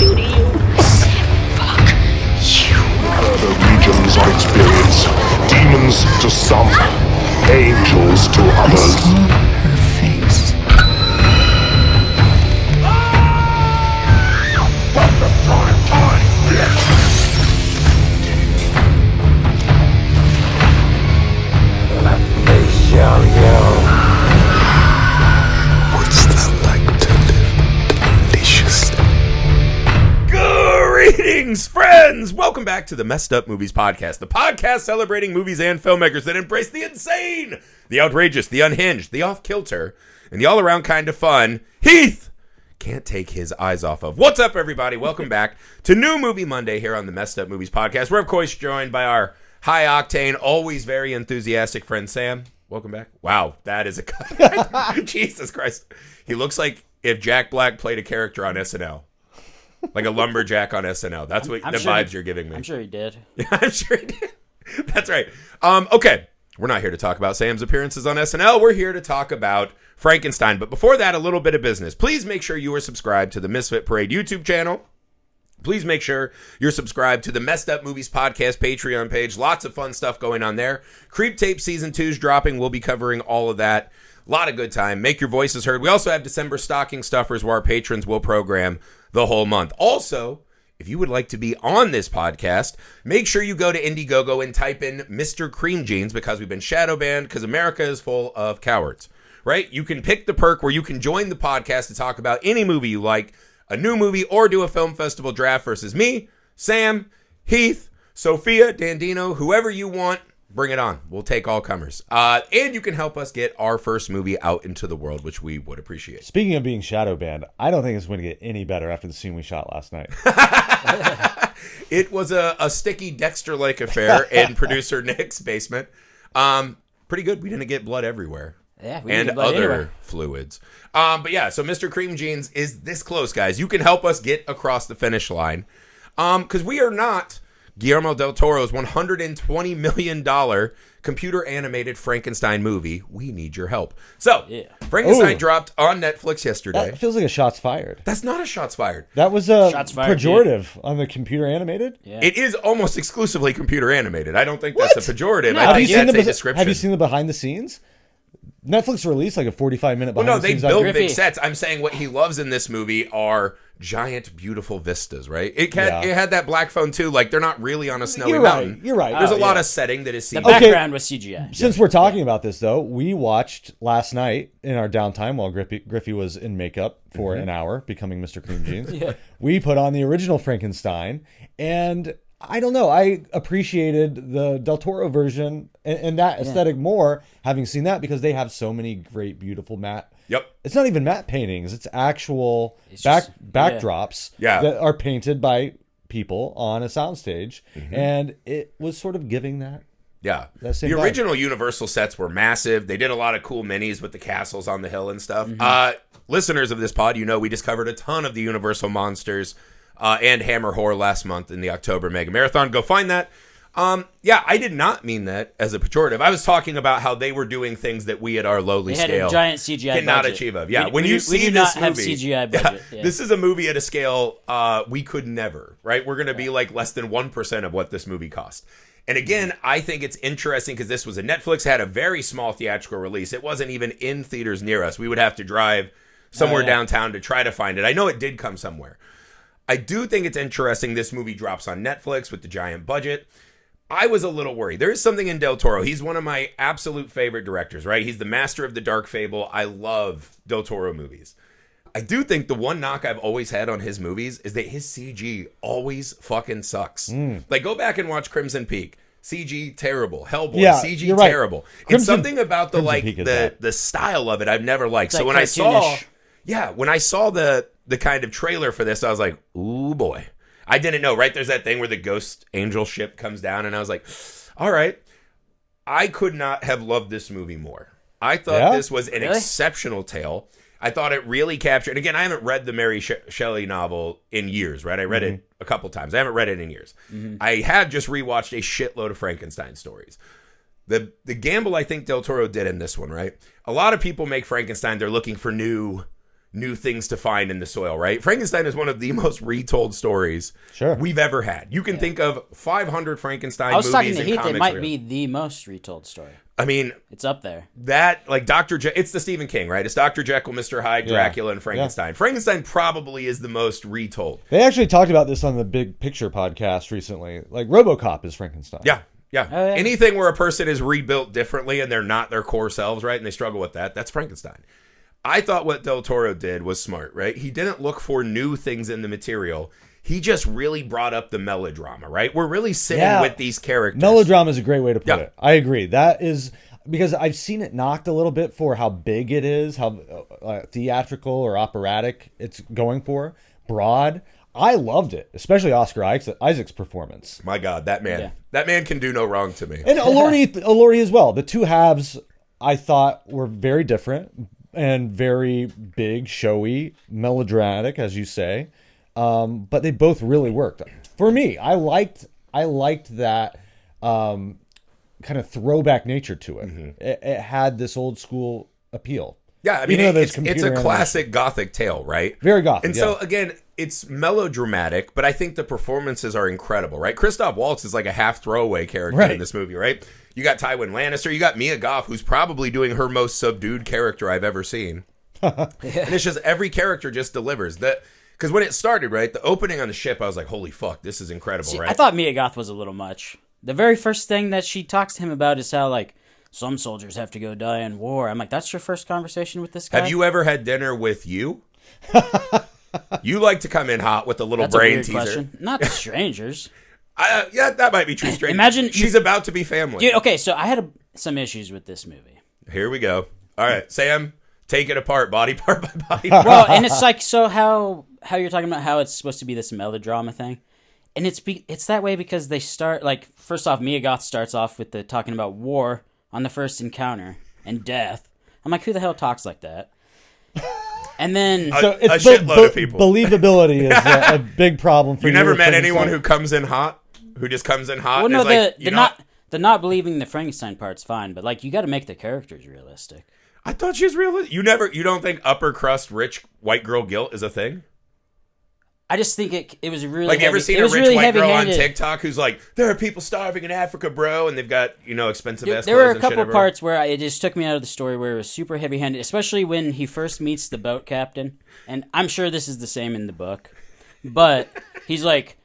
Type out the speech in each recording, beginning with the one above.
feel to you? Fuck you. The regions of experience, demons to some, angels to I others. saw her face. What's that like to live deliciously? Greetings, friends! Welcome back to the Messed Up Movies Podcast, the podcast celebrating movies and filmmakers that embrace the insane, the outrageous, the unhinged, the off-kilter, and the all-around kind of fun Heath can't take his eyes off of. What's up, everybody? Welcome back to New Movie Monday here on the Messed Up Movies Podcast. We're, of course, joined by our high-octane, always very enthusiastic friend, Sam. Welcome back. Wow, that is a cut. Jesus Christ. He looks like if Jack Black played a character on SNL. Like a lumberjack on SNL. That's what the vibes you're giving me. I'm sure he did. Yeah, I'm sure he did. That's right. Okay. We're not here to talk about Sam's appearances on SNL. We're here to talk about Frankenstein. But before that, a little bit of business. Please make sure you are subscribed to the Misfit Parade YouTube channel. Please make sure you're subscribed to the Messed Up Movies Podcast Patreon page. Lots of fun stuff going on there. Creep Tape Season 2 is dropping. We'll be covering all of that. A lot of good time. Make your voices heard. We also have December stocking stuffers where our patrons will program the whole month. Also, if you would like to be on this podcast, make sure you go to Indiegogo and type in Mr. Cream Jeans because we've been shadow banned because America is full of cowards, right? You can pick the perk where you can join the podcast to talk about any movie you like, a new movie, or do a film festival draft versus me, Sam, Heath, Sophia, Dandino, whoever you want. Bring it on. We'll take all comers. And you can help us get our first movie out into the world, which we would appreciate. Speaking of being shadow banned, I don't think it's going to get any better after the scene we shot last night. It was a sticky Dexter-like affair in producer Nick's basement. Pretty good. We didn't get blood everywhere. Yeah, we and didn't get blood other anywhere. fluids. But yeah, so Mr. Cream Jeans is this close, guys. You can help us get across the finish line. Because we are not Guillermo del Toro's $120 million computer-animated Frankenstein movie. We need your help. So, Yeah. Frankenstein Ooh. dropped on Netflix yesterday. That feels like a shots fired. That's not a shots fired. That was a Shots fired, pejorative on the computer animated. Yeah. It is almost exclusively computer animated. I don't think that's a pejorative. No, I have think you that's seen a description. Have you seen the behind the scenes? Netflix released like a 45-minute Well, behind no, the they scenes. build Griffey. big sets. I'm saying what he loves in this movie are giant, beautiful vistas, right? It had that black phone too. Like they're not really on a snowy You're right. mountain. You're right. There's Oh, a lot yeah. of setting that is The seen. background was CGI. Since we're talking about this, though, we watched last night in our downtime while Griffey was in makeup for an hour, becoming Mr. Cream Jeans. Yeah. We put on the original Frankenstein, and I don't know. I appreciated the Del Toro version and that aesthetic more, having seen that, because they have so many great, beautiful matte. Yep. It's not even matte paintings. It's actual just- backdrops Yeah. that are painted by people on a soundstage, and it was sort of giving that. Yeah. That same The vibe. original Universal sets were massive. They did a lot of cool minis with the castles on the hill and stuff. Listeners of this pod, you know we just covered a ton of the Universal monsters and Hammer Horror last month in the October Mega Marathon. Go find that. Yeah, I did not mean that as a pejorative. I was talking about how they were doing things that we at our lowly They had scale a giant CGI cannot budget. achieve of. Yeah, We- when we you do- see we do this not have movie, CGI budget. Yeah. this is a movie at a scale we could never, right? We're going to be like less than 1% of what this movie cost. And again, I think it's interesting because this was a Netflix, had a very small theatrical release. It wasn't even in theaters near us. We would have to drive somewhere downtown to try to find it. I know it did come somewhere. I do think it's interesting this movie drops on Netflix with the giant budget. I was a little worried. There is something in Del Toro. He's one of my absolute favorite directors, right? He's the master of the dark fable. I love Del Toro movies. I do think the one knock I've always had on his movies is that his CG always fucking sucks. Like, go back and watch Crimson Peak. CG terrible. Hellboy, Yeah, CG you're right. terrible. It's Crimson- something about the Crimson like Peak is bad. the style of it I've never liked. It's So like when I saw cartoonish. when I saw the kind of trailer for this, I was like, ooh boy. I didn't know, right? There's that thing where the ghost angel ship comes down, and I was like, all right. I could not have loved this movie more. I thought this was an exceptional tale. I thought it really captured, and again, I haven't read the Mary Shelley novel in years, right? I read it a couple times. I haven't read it in years. I have just rewatched a shitload of Frankenstein stories. The gamble I think Del Toro did in this one, right? A lot of people make Frankenstein, they're looking for new new things to find in the soil, right? Frankenstein is one of the most retold stories we've ever had. You can think of 500 Frankenstein movies and comics. I was talking to Heath, it might be the most retold story. I mean, it's up there. That, like it's the Stephen King, right? It's Dr. Jekyll, Mr. Hyde, Dracula, and Frankenstein. Yeah. Frankenstein probably is the most retold. They actually talked about this on the Big Picture podcast recently. Like RoboCop is Frankenstein. Yeah. Yeah. Oh, yeah. Anything where a person is rebuilt differently and they're not their core selves, right? And they struggle with that, that's Frankenstein. I thought what Del Toro did was smart, right? He didn't look for new things in the material. He just really brought up the melodrama, right? We're really sitting with these characters. Melodrama is a great way to put it. I agree. That is because I've seen it knocked a little bit for how big it is, how theatrical or operatic it's going for, broad. I loved it, especially Oscar Isaac's performance. My God, that man can do no wrong to me. And Elordi as well. The two halves I thought were very different and very big, showy, melodramatic, as you say. But they both really worked for me. I liked that kind of throwback nature to it. Mm-hmm. It had this old school appeal. Yeah, I mean, it's a classic Gothic tale, right? Very Gothic. And so again, it's melodramatic, but I think the performances are incredible, right? Christoph Waltz is like a half throwaway character in this movie, right? You got Tywin Lannister, you got Mia Goth, who's probably doing her most subdued character I've ever seen. And it's just every character just delivers that. Because when it started, right, the opening on the ship, I was like, holy fuck, this is incredible, right? I thought Mia Goth was a little much. The very first thing that she talks to him about is how, like, some soldiers have to go die in war. I'm like, that's your first conversation with this guy? Have you ever had dinner with you? You like to come in hot with a little brain teaser. Question. Not strangers. Yeah, that might be true. Strangers. Imagine she's about to be family. Dude, okay, so I had some issues with this movie. Here we go. All right, Sam, take it apart, body part by body part. Well, and it's like, so how you're talking about how it's supposed to be this melodrama thing. And it's that way because they start, like, first off, Mia Goth starts off with the talking about war on the first encounter and death. I'm like, who the hell talks like that? And then so it's a shitload of people. Believability is a big problem for you. You never met anyone who comes in hot? Who just comes in hot? Well, no, like, the not believing the Frankenstein part's fine, but like you got to make the characters realistic. I thought she was realistic. You don't think upper crust rich white girl guilt is a thing? I just think it was really like, you ever seen a rich white girl on TikTok who's like, there are people starving in Africa, bro, and they've got, expensive ass clothes. There were a couple parts where it just took me out of the story where it was super heavy-handed, especially when he first meets the boat captain. And I'm sure this is the same in the book, but he's like,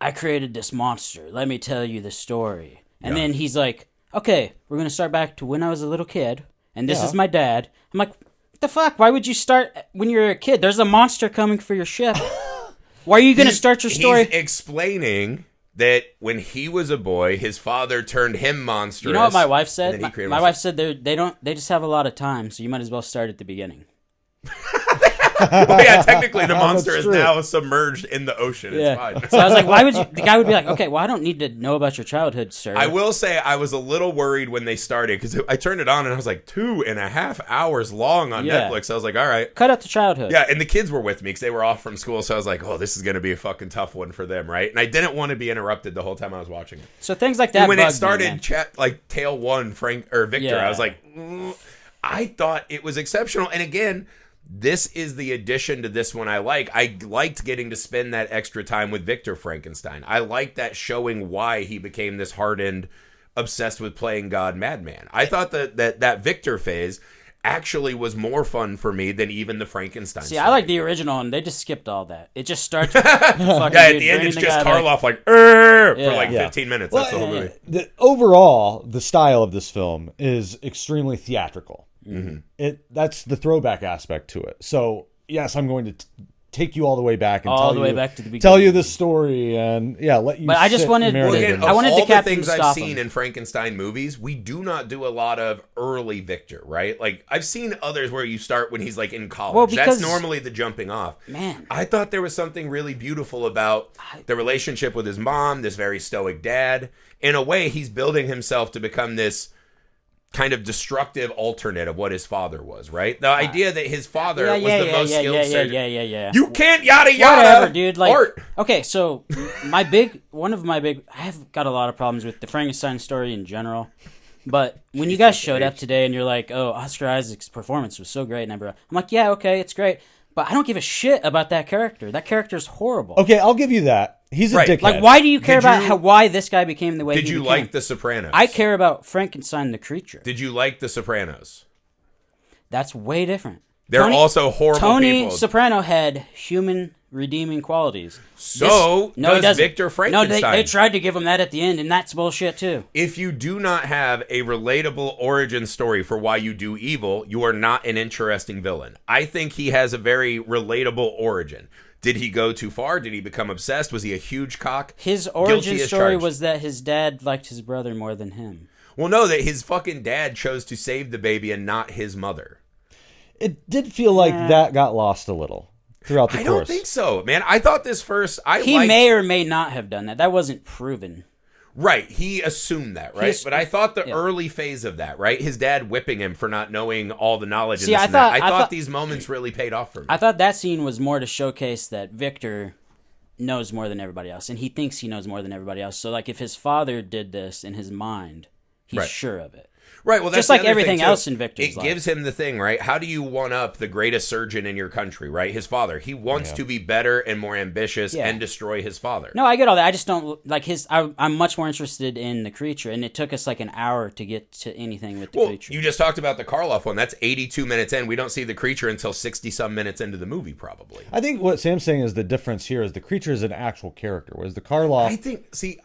I created this monster. Let me tell you the story. And then he's like, okay, we're going to start back to when I was a little kid, and this is my dad. I'm like, what the fuck? Why would you start when you're a kid? There's a monster coming for your ship. Why are you going to start your story? He's explaining that when he was a boy, his father turned him monstrous. You know what my wife said? My wife said they just have a lot of time, so you might as well start at the beginning. Well, yeah, technically the monster is now submerged in the ocean. It's fine. So I was like, why would you? The guy would be like, okay, well, I don't need to know about your childhood, sir. I will say I was a little worried when they started because I turned it on and I was like 2.5 hours long on Netflix. I was like, all right. Cut out the childhood. Yeah, and the kids were with me because they were off from school. So I was like, oh, this is going to be a fucking tough one for them, right? And I didn't want to be interrupted the whole time I was watching it. So things like that. And when it started, Tale 1, Victor, I was like, I thought it was exceptional. And again, this is the addition to this one I like. I liked getting to spend that extra time with Victor Frankenstein. I liked that showing why he became this hardened, obsessed with playing God madman. I thought that Victor phase actually was more fun for me than even the Frankenstein story. I like the original, and they just skipped all that. It just starts at the end it's just Karloff for like 15 minutes. That's the whole movie. Overall, the style of this film is extremely theatrical. Mm-hmm. That's the throwback aspect to it. So yes, I'm going to take you all the way back and back to the beginning. Tell you the story and let you. But I just wanted, I wanted the things I've seen in Frankenstein movies. We do not do a lot of early Victor, right? Like I've seen others where you start when he's like in college. Well, that's normally the jumping off. Man, I thought there was something really beautiful about the relationship with his mom, this very stoic dad. In a way, he's building himself to become this kind of destructive alternate of what his father was, right? The idea that his father was the most skilled surgeon. You can't yada yada. Whatever, dude. Like, art. Okay, so I have got a lot of problems with the Frankenstein story in general. But when you guys showed up today and you're like, oh, Oscar Isaac's performance was so great, and I'm like, yeah, okay, it's great. But I don't give a shit about that character. That character's horrible. Okay, I'll give you that. He's a dickhead. Like, why do you care about why this guy became the way he became? Did you like The Sopranos? I care about Frankenstein the creature. Did you like The Sopranos? That's way different. They're also horrible Tony people. Soprano had human redeeming qualities. Does Victor Frankenstein. No, they tried to give him that at the end, and that's bullshit too. If you do not have a relatable origin story for why you do evil, you are not an interesting villain. I think he has a very relatable origin. Did he go too far? Did he become obsessed? Was he a huge cock? His origin story was that his dad liked his brother more than him. Well, no, that his fucking dad chose to save the baby and not his mother. It did feel like that got lost a little throughout the course. I don't think so, man. I thought this first... He may or may not have done that. That wasn't proven. Right. He assumed that, right? But I thought the early phase of that, right? His dad whipping him for not knowing all the knowledge. See, I thought these moments really paid off for me. I thought that scene was more to showcase that Victor knows more than everybody else, and he thinks he knows more than everybody else. So, like, if his father did this in his mind, he's sure of it. Right, well, that's just like everything else in Victor's life. It gives him the thing, right? How do you one up the greatest surgeon in your country, right? His father. He wants to be better and more ambitious and destroy his father. No, I get all that. I just don't like his. I'm much more interested in the creature, and it took us like an hour to get to anything with the creature. You just talked about the Karloff one. That's 82 minutes in. We don't see the creature until 60-some minutes into the movie, probably. I think what Sam's saying is the difference here is the creature is an actual character, whereas the Karloff...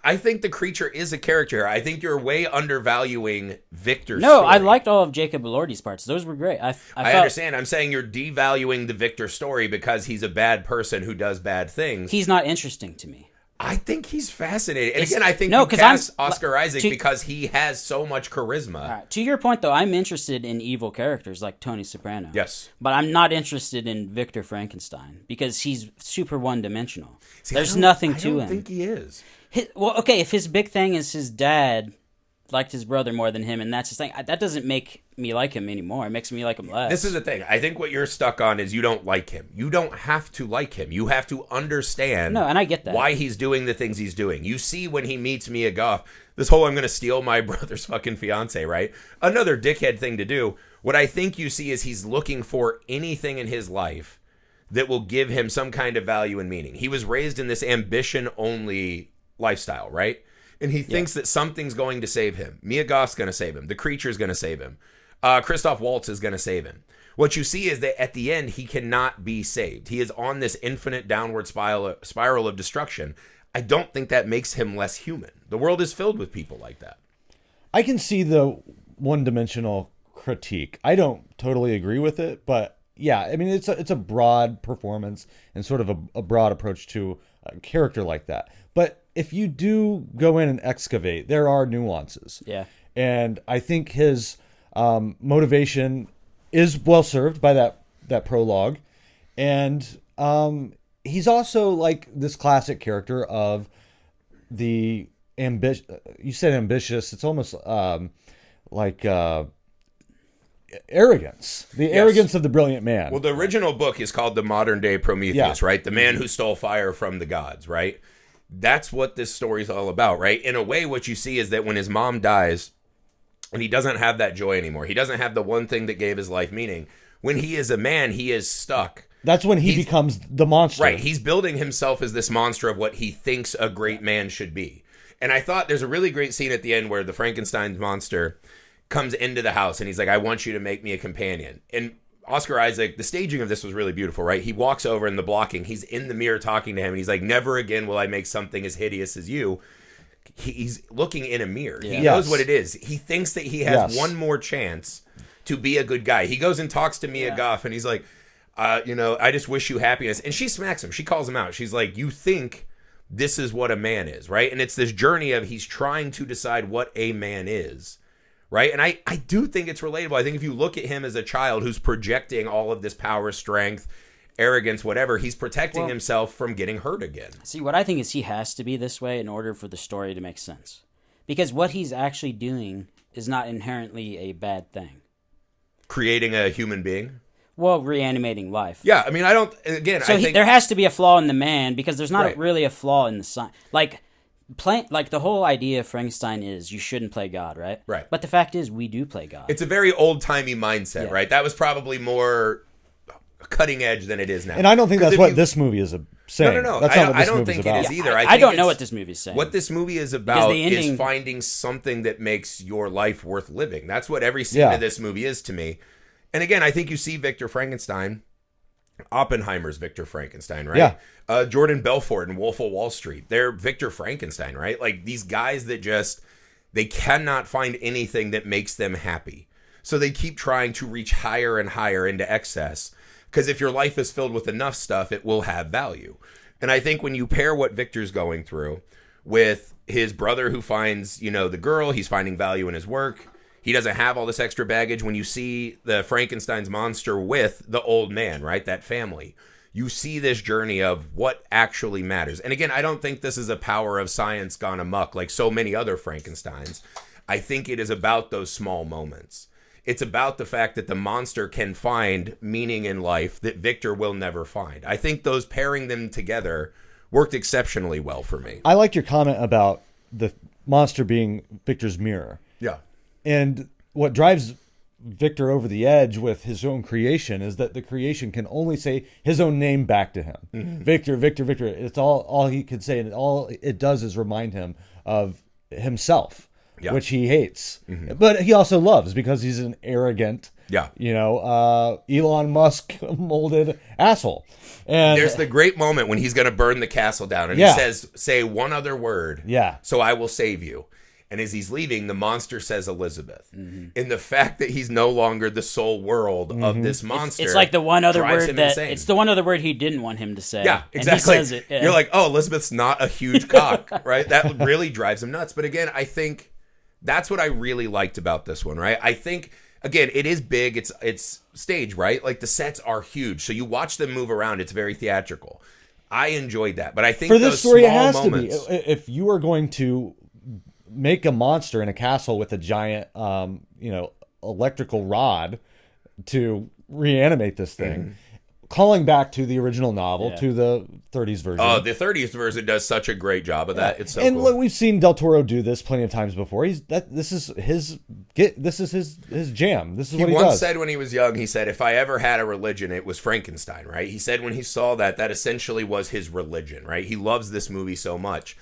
I think the creature is a character. I think you're way undervaluing Victor's No, story. I liked all of Jacob Elordi's parts. Those were great. I understand. I'm saying you're devaluing the Victor story because he's a bad person who does bad things. He's not interesting to me. I think he's fascinating. And again, I think you cast Oscar Isaac because he has so much charisma. Right. To your point, though, I'm interested in evil characters like Tony Soprano. Yes. But I'm not interested in Victor Frankenstein because he's super one-dimensional. There's nothing to him. I don't think he is. If his big thing is his dad liked his brother more than him, and that's his thing. That doesn't make me like him anymore. It makes me like him less. This is the thing. I think what you're stuck on is you don't like him. You don't have to like him. You have to understand and I get that. Why he's doing the things he's doing. You see when he meets Mia Goth, this whole I'm going to steal my brother's fucking fiance, right? Another dickhead thing to do. What I think you see is he's looking for anything in his life that will give him some kind of value and meaning. He was raised in this ambition-only lifestyle, right? And he thinks that something's going to save him. Mia Goth's going to save him. The creature's going to save him. Christoph Waltz is going to save him. What you see is that at the end, he cannot be saved. He is on this infinite downward spiral of destruction. I don't think that makes him less human. The world is filled with people like that. I can see the one-dimensional critique. I don't totally agree with it, but yeah, I mean, it's a broad performance and sort of a broad approach to a character like that. But if you do go in and excavate, there are nuances. Yeah. And I think his motivation is well served by that prologue. And he's also like this classic character of the you said ambitious. It's almost like arrogance. The arrogance of the brilliant man. Well, the original book is called The Modern Day Prometheus, right? The man who stole fire from the gods, right? That's what this story is all about, right? In a way, what you see is that when his mom dies and he doesn't have that joy anymore, he doesn't have the one thing that gave his life meaning. When he is a man, he is stuck. That's when he becomes the monster. Right. He's building himself as this monster of what he thinks a great man should be. And I thought there's a really great scene at the end where the Frankenstein monster comes into the house and he's like, I want you to make me a companion. And Oscar Isaac, the staging of this was really beautiful, right? He walks over in the blocking. He's in the mirror talking to him. And he's like, never again will I make something as hideous as you. He's looking in a mirror. Yeah. He knows what it is. He thinks that he has one more chance to be a good guy. He goes and talks to Mia Goth and he's like, I just wish you happiness. And she smacks him. She calls him out. She's like, you think this is what a man is, right? And it's this journey of he's trying to decide what a man is. Right? And I do think it's relatable. I think if you look at him as a child who's projecting all of this power, strength, arrogance, whatever, he's protecting himself from getting hurt again. See, what I think is he has to be this way in order for the story to make sense. Because what he's actually doing is not inherently a bad thing. Creating a human being? Well, reanimating life. Yeah, I mean, I think... there has to be a flaw in the man because there's not really a flaw in the son. Like, like the whole idea of Frankenstein is you shouldn't play God, right? Right. But the fact is, we do play God. It's a very old-timey mindset, Yeah. right? That was probably more cutting edge than it is now. And I don't think 'Cause that's if what you- this movie is saying. No. That's not what I this don't movie's think about. it is either. I think don't know it's- what this movie is saying. What this movie is about the ending- is finding something that makes your life worth living. That's what every scene Yeah. of this movie is to me. And again, I think you see Victor Frankenstein, Oppenheimer's Victor Frankenstein, right? Yeah. Jordan Belfort and Wolf of Wall Street. They're Victor Frankenstein, right? Like these guys that just, they cannot find anything that makes them happy. So they keep trying to reach higher and higher into excess. Because if your life is filled with enough stuff, it will have value. And I think when you pair what Victor's going through with his brother who finds, the girl, he's finding value in his work. He doesn't have all this extra baggage. When you see the Frankenstein's monster with the old man, right? That family. You see this journey of what actually matters. And again, I don't think this is a power of science gone amok like so many other Frankensteins. I think it is about those small moments. It's about the fact that the monster can find meaning in life that Victor will never find. I think those pairing them together worked exceptionally well for me. I liked your comment about the monster being Victor's mirror. Yeah. And what drives Victor over the edge with his own creation is that the creation can only say his own name back to him. Mm-hmm. Victor, Victor, Victor. It's all he could say, and all it does is remind him of himself, Yeah. which he hates. But he also loves because he's an arrogant, Yeah. Elon Musk molded asshole. And There's the great moment when he's going to burn the castle down and Yeah. he says, say one other word. Yeah. So I will save you. And as he's leaving, the monster says Elizabeth. And the fact that he's no longer the sole world of this monster. It's like the one other drives word him that insane. It's the one other word he didn't want him to say. Yeah, And exactly. he says it. Yeah. You're like, oh, Elizabeth's not a huge cock, right? That really drives him nuts. But again, I think that's what I really liked about this one, right? I think, again, it is big. It's stage, right? Like the sets are huge. So you watch them move around. It's very theatrical. I enjoyed that. But I think for this those story, it small has moments, to be. If you are going to make a monster in a castle with a giant, electrical rod to reanimate this thing, calling back to the original novel, to the 30s version. Oh, the 30th version does such a great job of that. It's so and cool. look, we've seen Del Toro do this plenty of times before. This is his jam. This is He what he once does. said when he was young, he said, if I ever had a religion, it was Frankenstein, right? He said when he saw that essentially was his religion, right? He loves this movie so much.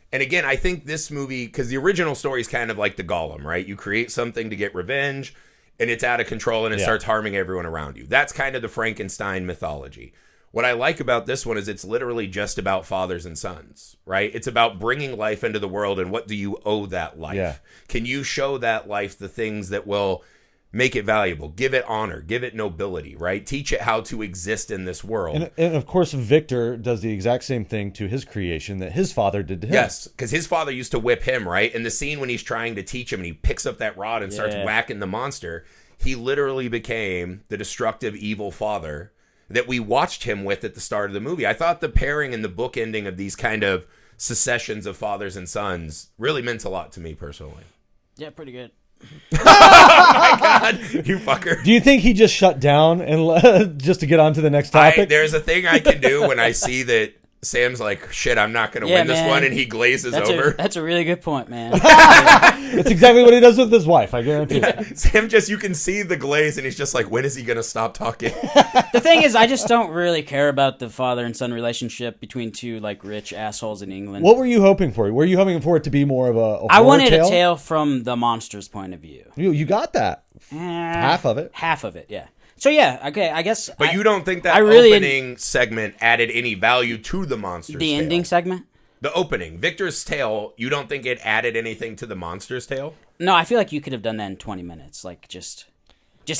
And again, I think this movie, because the original story is kind of like the Golem, right? You create something to get revenge, and it's out of control, and it starts harming everyone around you. That's kind of the Frankenstein mythology. What I like about this one is it's literally just about fathers and sons, right? It's about bringing life into the world, and what do you owe that life? Yeah. Can you show that life the things that will make it valuable, give it honor, give it nobility, right? Teach it how to exist in this world. And of course, Victor does the exact same thing to his creation that his father did to him. Yes, because his father used to whip him, right? In the scene when he's trying to teach him and he picks up that rod and starts whacking the monster, he literally became the destructive, evil father that we watched him with at the start of the movie. I thought the pairing and the book ending of these kind of secessions of fathers and sons really meant a lot to me personally. Yeah, pretty good. God, you fucker. Do you think he just shut down and just to get on to the next topic? There's a thing I can do when I see that Sam's like, shit, I'm not going to win this man. one, and he glazes That's over. that's a really good point, man. That's exactly what he does with his wife, I guarantee. Sam you can see the glaze, and he's just like, when is he going to stop talking? The thing is, I just don't really care about the father and son relationship between two like rich assholes in England. What were you hoping for? Were you hoping for it to be more of a horror I wanted tale? a tale from the monster's point of view. You got that. Half of it. Half of it, yeah. So yeah, okay, I guess. But you don't think that I really opening segment added any value to the monster's the tale? ending segment? The opening. Victor's tale, you don't think it added anything to the monster's tale? No, I feel like you could have done that in 20 minutes. Like just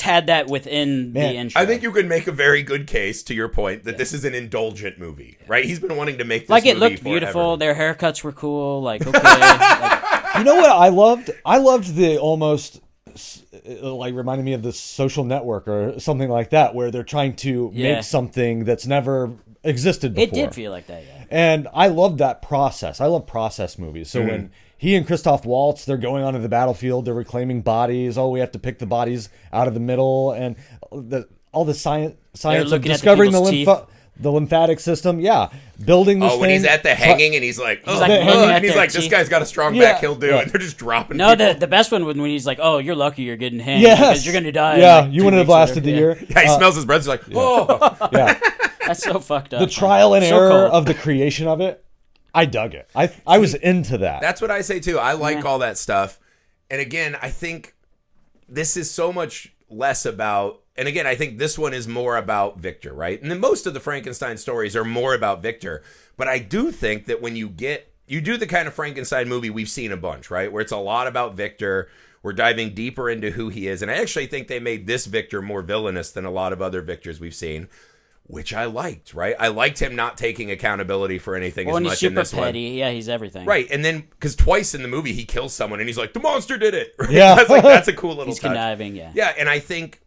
had that within the intro. I think you could make a very good case, to your point, that this is an indulgent movie, right? He's been wanting to make this like it movie looked beautiful. forever. Their haircuts were cool. Like okay, like, You know what I loved? I loved the almost like reminded me of the Social Network or something like that, where they're trying to make something that's never existed before. it did feel like that, yeah. And I love that process. I love process movies. So when he and Christoph Waltz, they're going onto the battlefield, they're reclaiming bodies. Oh, we have to pick the bodies out of the middle, and all the science of looking at the discovering the people's the lymphatic system. Yeah, building this Oh, when thing. he's at the hanging and he's like, like hanging at and he's their like, this teeth. guy's got a strong Yeah. back, he'll do it. And they're just dropping No, people. the best one when he's like, "Oh, you're lucky you're getting hanged Yes. because you're gonna die." in, Yeah, like, you 2 wouldn't have weeks or lasted the whatever." year. Yeah, he smells his breath. He's like, oh. Yeah, That's so fucked up. the trial and So error cold. of the creation of it. I dug it. I was into that. That's what I say too. I like all that stuff. And again, I think this is so much less about, and again, I think this one is more about Victor, right? And then most of the Frankenstein stories are more about Victor. But I do think that when you do the kind of Frankenstein movie we've seen a bunch, right? Where it's a lot about Victor. We're diving deeper into who he is. And I actually think they made this Victor more villainous than a lot of other Victors we've seen, which I liked, right? I liked him not taking accountability for anything as When he's much in super this petty, one. yeah, he's everything. Right, and then, because twice in the movie he kills someone and he's like, the monster did it! Right? Yeah. That's a cool little He's touch. conniving, yeah. Yeah, and I think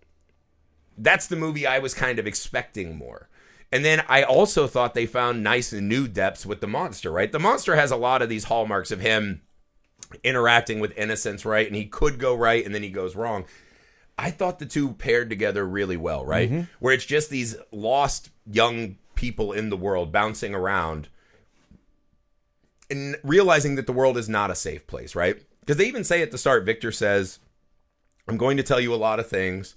that's the movie I was kind of expecting more. And then I also thought they found nice and new depths with the monster, right? The monster has a lot of these hallmarks of him interacting with innocence, right? And he could go right and then he goes wrong. I thought the two paired together really well, right? Where it's just these lost young people in the world bouncing around and realizing that the world is not a safe place, right? Because they even say at the start, Victor says, I'm going to tell you a lot of things.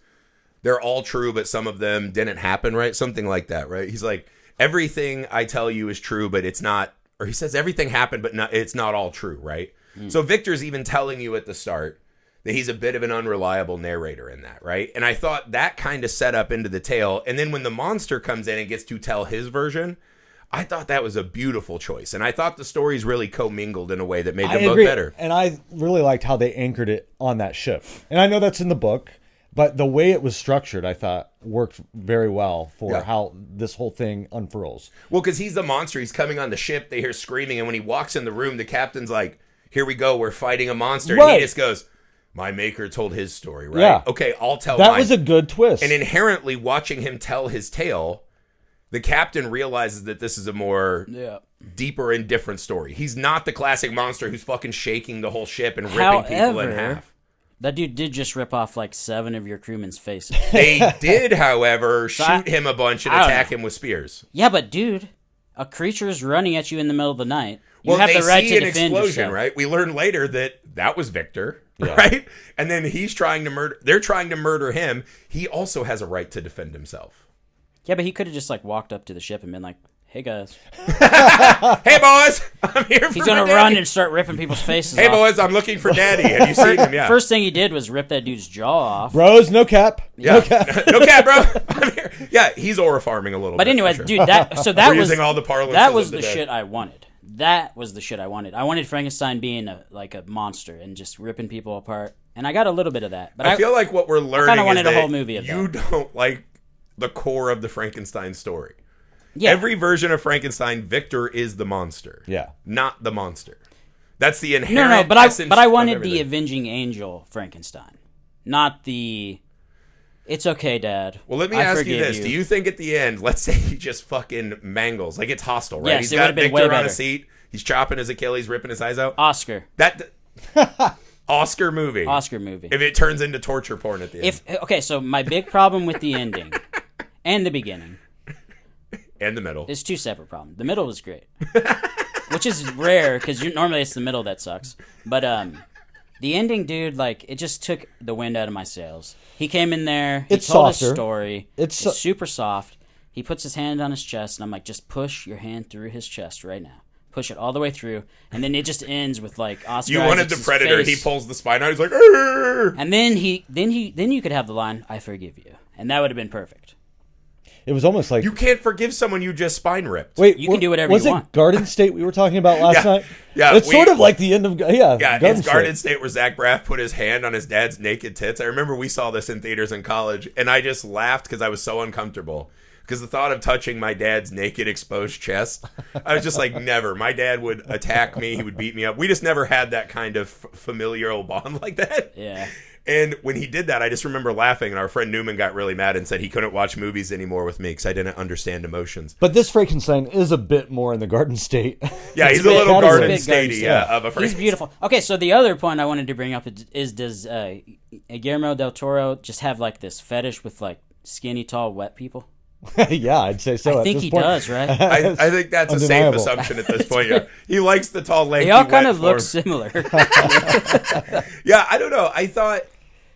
They're all true, but some of them didn't happen, right? Something like that, right? He's like, everything I tell you is true, but it's not, or he says everything happened, but it's not all true, right? So Victor's even telling you at the start that he's a bit of an unreliable narrator in that, right? And I thought that kind of set up into the tale. And then when the monster comes in and gets to tell his version, I thought that was a beautiful choice. And I thought the stories really commingled in a way that made them both better. And I really liked how they anchored it on that ship. And I know that's in the book, but the way it was structured, I thought worked very well for how this whole thing unfurls. Well, because he's the monster. He's coming on the ship. They hear screaming. And when he walks in the room, the captain's like, here we go. We're fighting a monster. And Right. he just goes, my maker told his story, right? Yeah. Okay, I'll tell That mine. was a good twist. And inherently, watching him tell his tale, the captain realizes that this is a more deeper and different story. He's not the classic monster who's fucking shaking the whole ship and ripping people in half. That dude did just rip off like 7 of your crewmen's faces. They did, however, shoot him a bunch and I don't attack know. him with spears. Yeah, but dude, a creature's running at you in the middle of the night. You Well, have they the right see to an defend explosion, yourself. right? We learn later that was Victor, right? And then he's trying to murder. They're trying to murder him. He also has a right to defend himself. Yeah, but he could have just like walked up to the ship and been like, "Hey guys," Hey boys, I'm here. he's for my gonna daddy. run and start ripping people's faces Hey off. boys, I'm looking for daddy. Have you seen him? Yeah. First thing he did was rip that dude's jaw off. Bros, no cap. Yeah. No cat, bro. I'm here. Yeah, he's aura farming a little But bit. anyways, for sure. dude, that We're was using all the parlance that of was the the day. shit I wanted. That was the shit I wanted. I wanted Frankenstein being like a monster and just ripping people apart, and I got a little bit of that. But I feel like what we're learning kinda is wanted a that whole movie of you that. don't like the core of the Frankenstein story. yeah, Every version of Frankenstein, Victor is the monster. Yeah. Not the monster. That's the no, inherent but I essence of wanted the everything. avenging angel Frankenstein, not the. It's okay, Dad. Well, let me I ask you forgive this. Do you think at the end, let's say he just fucking mangles, like it's hostile, right? Yes, He's it got would've been way Victor on a better. seat. He's chopping his Achilles, ripping his eyes out. Oscar That Oscar movie. movie? If it turns into torture porn at the end. Okay, so my big problem with the ending and the beginning And the middle. is 2 separate problems. The middle was great, which is rare because normally it's the middle that sucks. But the ending, dude, like it just took the wind out of my sails. He came in there. He It's told his softer. story. It's It's super soft. He puts his hand on his chest, and I'm like, just push your hand through his chest right now. Push it all the way through, and then it just ends with like Oscar. You wanted the Isaac's Predator. face. He pulls the spine out. He's like, "Arr!" And then you could have the line, "I forgive you," and that would have been perfect. It was almost like You can't forgive someone you just spine ripped. wait. You can do whatever was you it want. Garden State we were talking about last Yeah. night? Yeah, It's sort of like the end of Yeah, Garden it's Garden State where Zach Braff put his hand on his dad's naked tits. I remember we saw this in theaters in college, and I just laughed because I was so uncomfortable. Because the thought of touching my dad's naked, exposed chest, I was just like, never. My dad would attack me. He would beat me up. We just never had that kind of familial bond like that. Yeah. And when he did that, I just remember laughing, and our friend Newman got really mad and said he couldn't watch movies anymore with me because I didn't understand emotions. But this Frankenstein is a bit more in the Garden State. Yeah, he's a bit- little that is a Garden bit Statey, Garden yeah, of a He's Frankenstein. beautiful. Okay, so the other point I wanted to bring up is does Guillermo del Toro just have like this fetish with like skinny, tall, wet people? Yeah, I'd say so. I at think this he point. does, right? I think that's a safe Undeniable. assumption at this point. Yeah, he likes the tall, lanky, They all kind wet of look form. similar. Yeah, I don't know. I thought,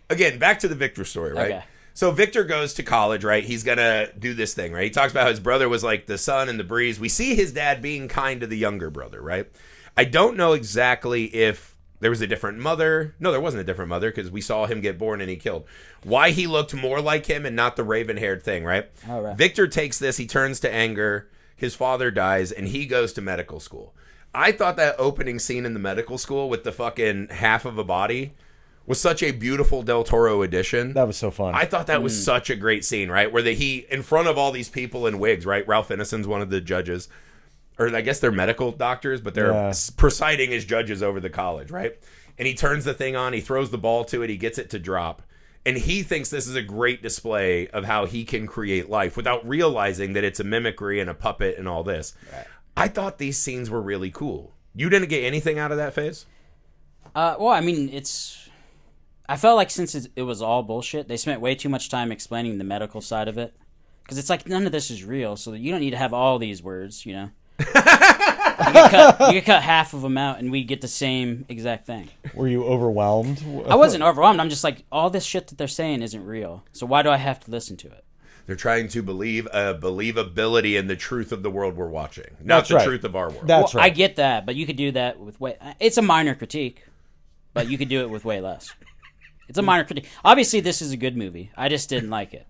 again, back to the Victor story, right? Okay. So Victor goes to college, right? He's going to do this thing, right? He talks about how his brother was like the sun and the breeze. We see his dad being kind to the younger brother, right? I don't know exactly if there was a different mother. No, there wasn't a different mother because we saw him get born and he killed. Why he looked more like him and not the raven-haired thing, right? All right. Victor takes this. He turns to anger. His father dies, and he goes to medical school. I thought that opening scene in the medical school with the fucking half of a body was such a beautiful Del Toro addition. That was so fun. I thought that was such a great scene, right? Where he, in front of all these people in wigs, right? Ralph Ineson's one of the judges. Or I guess they're medical doctors, but they're presiding as judges over the college, right? And he turns the thing on, he throws the ball to it, he gets it to drop. And he thinks this is a great display of how he can create life without realizing that it's a mimicry and a puppet and all this. Right. I thought these scenes were really cool. You didn't get anything out of that phase? Well, I mean, I felt like since it was all bullshit, they spent way too much time explaining the medical side of it. Because it's like none of this is real, so you don't need to have all these words, you know? You could cut half of them out and we get the same exact thing. Were you overwhelmed? I wasn't overwhelmed. I'm just like, all this shit that they're saying isn't real. So why do I have to listen to it? They're trying to believe a believability in the truth of the world we're watching, not That's the right. truth of our world. That's right. I get that, but you could do that with it's a minor critique, but you could do it with way less. It's a minor critique. Obviously, this is a good movie. I just didn't like it.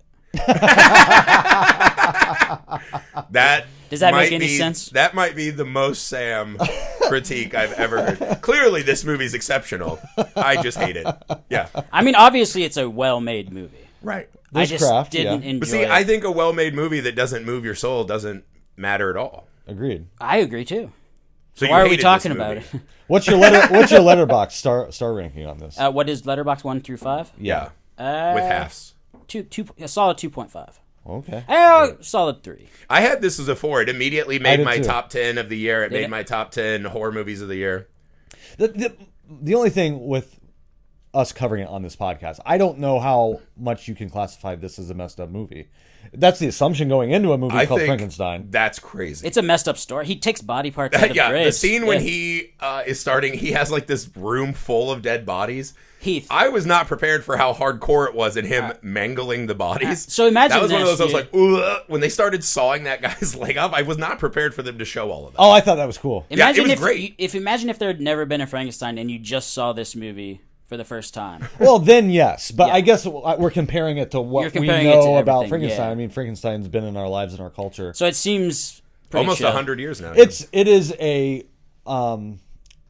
Does that make any sense? That might be the most Sam critique I've ever heard. Clearly, this movie's exceptional. I just hate it. Yeah. I mean, obviously, it's a well-made movie. Right. I There's just craft, didn't yeah. enjoy But see, it. I think a well-made movie that doesn't move your soul doesn't matter at all. Agreed. I agree, too. So you Why are we hated talking this about movie. it? What's your letterbox star ranking on this? What is Letterboxd 1 through 5? Yeah. With halves. A solid 2.5. Okay. Solid 3. I had this as a 4. It immediately I made did my too. top 10 of the year. It Did made it? my top 10 horror movies of the year. The only thing with us covering it on this podcast, I don't know how much you can classify this as a messed up movie. That's the assumption going into a movie I called think Frankenstein. that's crazy. It's a messed up story. He takes body parts out of Yeah, graves. the scene when Yeah. he is starting, he has like this room full of dead bodies. Heath. I was not prepared for how hardcore it was in him mangling the bodies. So imagine that was one of this, those. I was dude. like, ugh, when they started sawing that guy's leg off, I was not prepared for them to show all of that. Oh, I thought that was cool. Imagine was if great. Imagine if there had never been a Frankenstein and you just saw this movie for the first time. Well, then yes, but Yeah. I guess we're comparing it to You're what we comparing it to know about everything, Frankenstein. yeah. I mean, Frankenstein's been in our lives and our culture. So it seems pretty Almost chill. 100 years now. It is a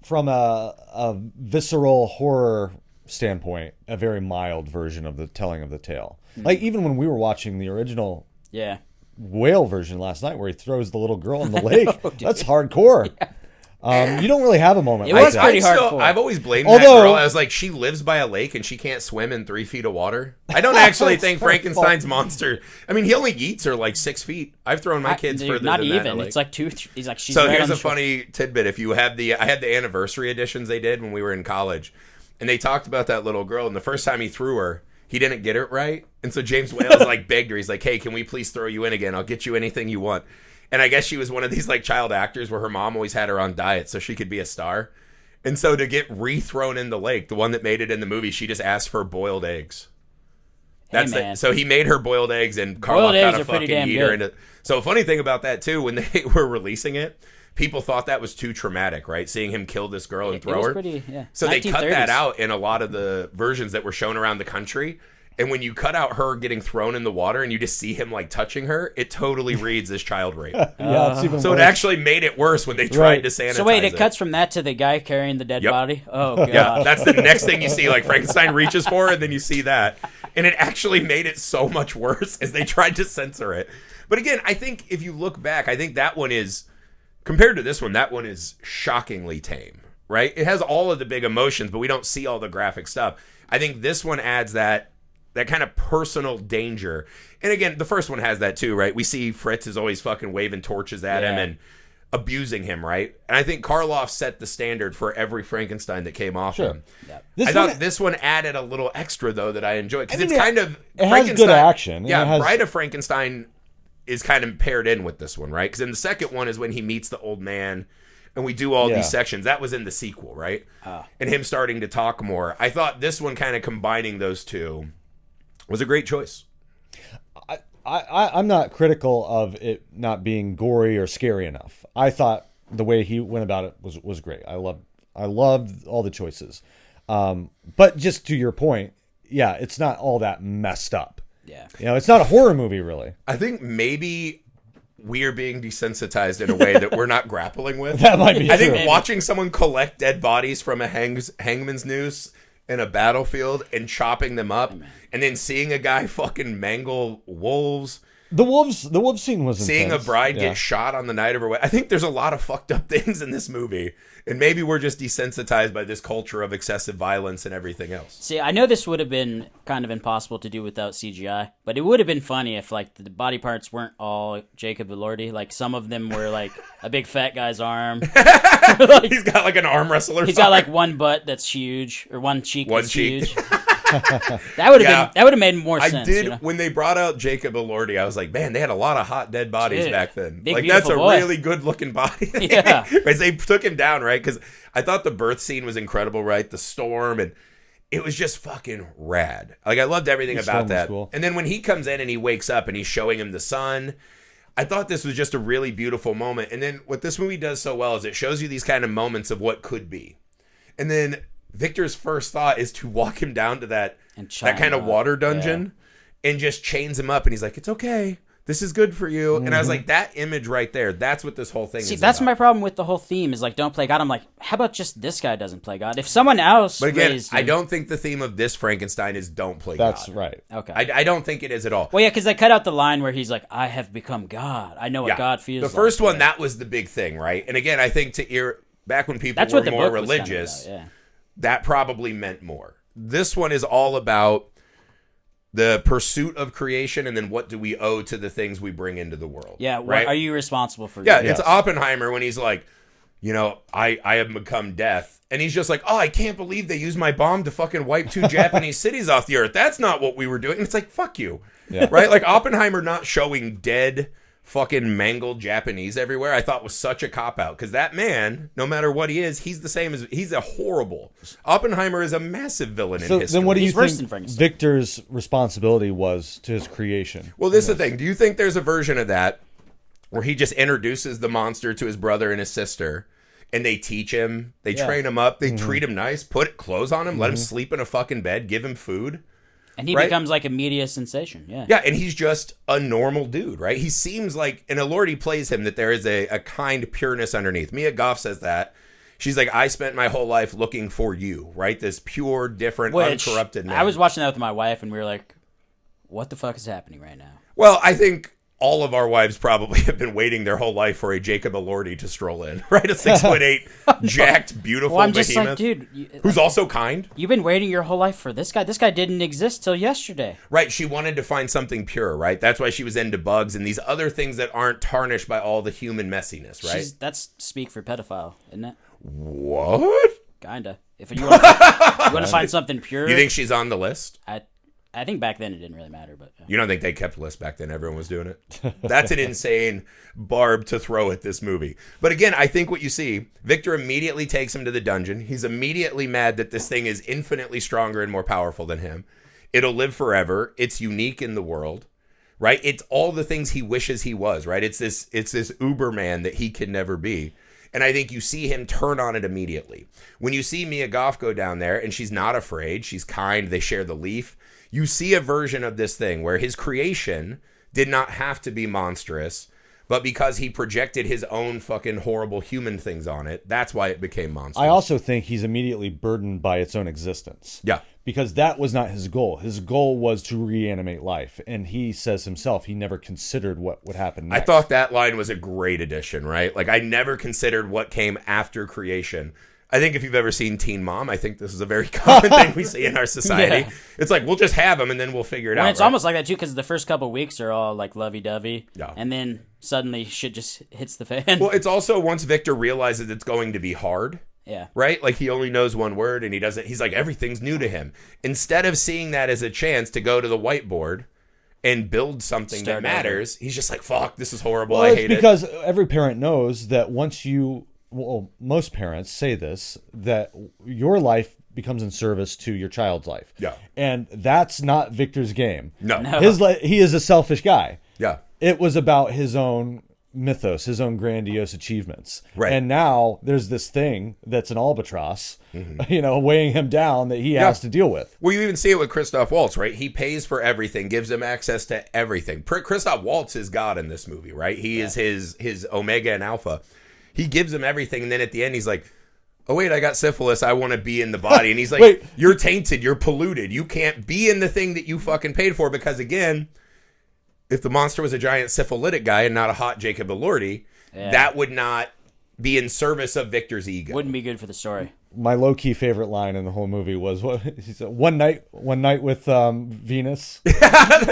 from a visceral horror standpoint, a very mild version of the telling of the tale. Like even when we were watching the original Yeah. whale version last night, where he throws the little girl in the lake, that's hardcore. You don't really have a moment It like was that. pretty hardcore. I've always blamed Although- that girl. I was like, she lives by a lake and she can't swim in 3 feet of water. I don't actually think Frankenstein's monster. I mean, he only eats her like 6 feet. I've thrown my kids Dude, further not than that in even. a lake. It's like 2. He's like she's So right here's on a the shore. funny tidbit. If you have I had the anniversary editions they did when we were in college, and they talked about that little girl. And the first time he threw her, he didn't get it right, and so James Whale's like begged her. He's like, "Hey, can we please throw you in again? I'll get you anything you want." And I guess she was one of these like child actors where her mom always had her on diet so she could be a star. And so to get re-thrown in the lake, the one that made it in the movie, she just asked for boiled eggs. That's man. it. So he made her boiled eggs, and Karloff Boiled got eggs a are pretty fucking damn eater good. into. So a funny thing about that too, when they were releasing it, people thought that was too traumatic, right? Seeing him kill this girl and It throw was her. pretty, yeah. So they cut 1930s. that out in a lot of the versions that were shown around the country. And when you cut out her getting thrown in the water and you just see him like touching her, it totally reads as child rape. Yeah, it's even So it worse. actually made it worse when they tried Right. to sanitize So wait, it. it cuts from that to the guy carrying the dead Yep. body? Oh, God. Yeah, that's the next thing you see. Like Frankenstein reaches for her, and then you see that, and it actually made it so much worse as they tried to censor it. But again, I think if you look back, I think that one is compared to this one. That one is shockingly tame, right? It has all of the big emotions, but we don't see all the graphic stuff. I think this one adds that kind of personal danger. And again, the first one has that too, right? We see Fritz is always fucking waving torches at him Yeah. and abusing him, right? And I think Karloff set the standard for every Frankenstein that came off him. This I thought one- this one added a little extra though that I enjoyed because I mean, it's kind of it has good action, and Yeah, it has- Bride of Frankenstein is kind of paired in with this one, right? Because in the second one is when he meets the old man, and we do all these sections. That was in the sequel, right? And him starting to talk more. I thought this one kind of combining those two was a great choice. I'm not critical of it not being gory or scary enough. I thought the way he went about it was great. I loved all the choices. But just to your point, yeah, it's not all that messed up. Yeah. It's not a horror movie, really. I think maybe we're being desensitized in a way that we're not grappling with. That might be I true. think watching someone collect dead bodies from a hangman's noose in a battlefield and chopping them up, and then seeing a guy fucking mangle wolves. The wolf scene was seeing intense. a bride get shot on the night of her wedding. I think there's a lot of fucked up things in this movie, and maybe we're just desensitized by this culture of excessive violence and everything else. See, I know this would have been kind of impossible to do without CGI, but it would have been funny if like the body parts weren't all Jacob Elordi. Like some of them were like a big fat guy's arm. He's got like an arm wrestler. He's got like one butt that's huge, or one cheek that's cheek. huge. That would have made more sense. I did when they brought out Jacob Elordi. I was like, man, they had a lot of hot dead bodies back then. Big, like that's a boy. really good looking body. Yeah, because they took him down, right? Because I thought the birth scene was incredible, right? The storm, and it was just fucking rad. Like I loved everything about that. Cool. And then when he comes in and he wakes up and he's showing him the sun, I thought this was just a really beautiful moment. And then what this movie does so well is it shows you these kind of moments of what could be, and then Victor's first thought is to walk him down to that kind of water dungeon and just chains him up. And he's like, it's okay. This is good for you. And I was like, that image right there, that's what this whole thing is that's about. my problem with the whole theme is like, don't play God. I'm like, how about just this guy doesn't play God? If someone else But again, raised him, I don't think the theme of this Frankenstein is don't play That's God. right. Okay. I don't think it is at all. Well, yeah, because they cut out the line where he's like, I have become God. I know what God feels like. The first one, that was the big thing, right? And again, I think back when people That's were what the more book was kind of religious, about, yeah. that probably meant more. This one is all about the pursuit of creation, and then what do we owe to the things we bring into the world? Yeah, right? are you responsible for Yeah, that? it's Oppenheimer when he's like, I have become death. And he's just like, oh, I can't believe they used my bomb to fucking wipe 2 Japanese cities off the earth. That's not what we were doing. And it's like, fuck you. Yeah. Right? Like Oppenheimer not showing dead fucking mangled Japanese everywhere, I thought was such a cop-out. Because that man, no matter what he is, he's the same as, he's a horrible. Oppenheimer is a massive villain in history. Then what do you He's worse think than Frankenstein. Victor's responsibility was to his creation? Well, this is the thing. Do you think there's a version of that where he just introduces the monster to his brother and his sister, and they teach him, they train him up, they treat him nice, put clothes on him, let him sleep in a fucking bed, give him food? And he right? becomes like a media sensation. Yeah. Yeah, and he's just a normal dude, right? He seems like, and Elordi plays him, that there is a kind pureness underneath. Mia Goth says that. She's like, I spent my whole life looking for you, right? This pure, different, uncorrupted man. I was watching that with my wife, and we were like, what the fuck is happening right now? Well, I think all of our wives probably have been waiting their whole life for a Jacob Elordi to stroll in, right? A 6'8", jacked, beautiful Well, I'm just behemoth, like, dude. who's also kind. You've been waiting your whole life for this guy. This guy didn't exist till yesterday. Right, she wanted to find something pure, right? That's why she was into bugs and these other things that aren't tarnished by all the human messiness, right? That's speak for pedophile, isn't it? What? Kinda. If you want to find something pure, You think she's on the list? I think back then it didn't really matter, but You don't think they kept lists back then? Everyone was doing it? That's an insane barb to throw at this movie. But again, I think what you see, Victor immediately takes him to the dungeon. He's immediately mad that this thing is infinitely stronger and more powerful than him. It'll live forever. It's unique in the world, right? It's all the things he wishes he was, right? It's this Uberman that he can never be. And I think you see him turn on it immediately. When you see Mia Goth go down there and she's not afraid, she's kind, they share the leaf. You see a version of this thing where his creation did not have to be monstrous, but because he projected his own fucking horrible human things on it, that's why it became monstrous. I also think he's immediately burdened by its own existence. Yeah. Because that was not his goal. His goal was to reanimate life. And he says himself, he never considered what would happen next. I thought that line was a great addition, right? Like, I never considered what came after creation. I think if you've ever seen Teen Mom, I think this is a very common thing we see in our society. Yeah. It's like, we'll just have them and then we'll figure it out. it's right? almost like that too, because the first couple weeks are all like lovey-dovey, Yeah. and then suddenly shit just hits the fan. Well, it's also once Victor realizes it's going to be hard, yeah. right? Like, he only knows one word and he's like, everything's new to him. Instead of seeing that as a chance to go to the whiteboard and build something that Start matters. He's just like, fuck, this is horrible. Well, I it's hate it. because every parent knows that most parents say this, that your life becomes in service to your child's life. Yeah. And that's not Victor's game. No. He is a selfish guy. Yeah. It was about his own mythos, his own grandiose achievements. Right. And now there's this thing that's an albatross, weighing him down that he has to deal with. Well, you even see it with Christoph Waltz, right? He pays for everything, gives him access to everything. Christoph Waltz is God in this movie, right? He is his Omega and Alpha. He gives him everything, and then at the end, he's like, oh, wait, I got syphilis. I want to be in the body. And he's like, Wait. You're tainted. You're polluted. You can't be in the thing that you fucking paid for because, again, if the monster was a giant syphilitic guy and not a hot Jacob Elordi, that would not be in service of Victor's ego. Wouldn't be good for the story. My low-key favorite line in the whole movie was what he said, one night with Venus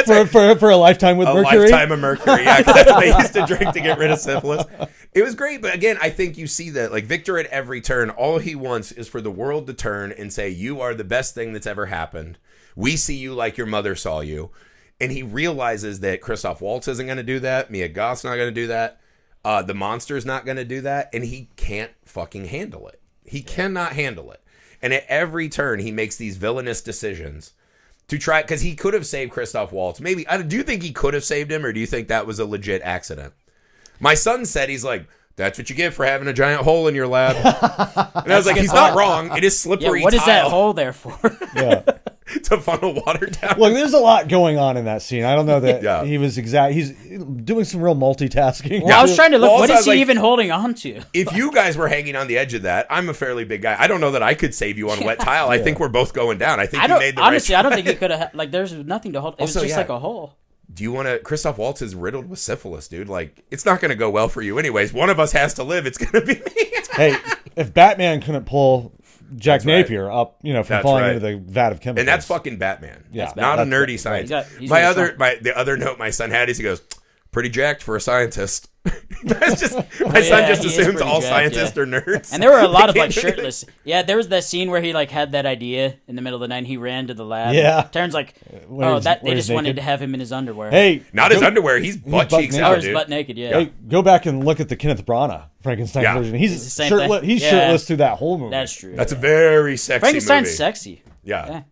for a lifetime with Mercury. A lifetime of Mercury, yeah, because that's what they used to drink to get rid of syphilis. It was great, but again, I think you see that, like, Victor at every turn, all he wants is for the world to turn and say, you are the best thing that's ever happened. We see you like your mother saw you. And he realizes that Christoph Waltz isn't going to do that. Mia Goth's not going to do that. The monster's not going to do that. And he can't fucking handle it. He cannot handle it. And at every turn, he makes these villainous decisions to try, because he could have saved Christoph Waltz. Maybe. Do you think he could have saved him, or do you think that was a legit accident? My son said, he's like, that's what you get for having a giant hole in your lab. And I was like, he's not wrong. It is slippery What is that tile hole there for? Yeah. to funnel water down. Look, there's a lot going on in that scene. I don't know that Yeah. he was He's doing some real multitasking. Well, I was trying to look. Well, What also, is he like- even holding on to? If you guys were hanging on the edge of that, I'm a fairly big guy. I don't know that I could save you on wet tile. I think we're both going down. I think you made the Honestly, right I don't think he could have. Like, there's nothing to hold. It Also, was just yeah. like a hole. Do you want to? Christoph Waltz is riddled with syphilis, dude. Like, it's not going to go well for you, anyways. One of us has to live. It's going to be me. Hey, if Batman couldn't pull Jack right. Napier up, from That's falling right. into the vat of chemicals, And that's fucking Batman. Yeah. Not a That's nerdy right. scientist. He's really The other note my son had is he goes, pretty jacked for a scientist. That's just my son yeah, just he is assumes pretty all jacked, scientists yeah. are nerds. And there were a lot of They like can't do anything. shirtless. Yeah, there was that scene where he like had that idea in the middle of the night. And he ran to the lab. Yeah. Taryn's like, Where oh, he's- that where they he's just wanted naked. to have him in his underwear. Hey, Not his go- underwear. He's butt butt cheeks naked. oh, out, his dude. butt naked. Yeah, Hey, go back and look at the Kenneth Branagh Frankenstein Yeah. version. It's He's the same shirtless. thing. He's Yeah. shirtless through that whole movie. that's true. That's a very sexy Frankenstein's movie. sexy. Yeah.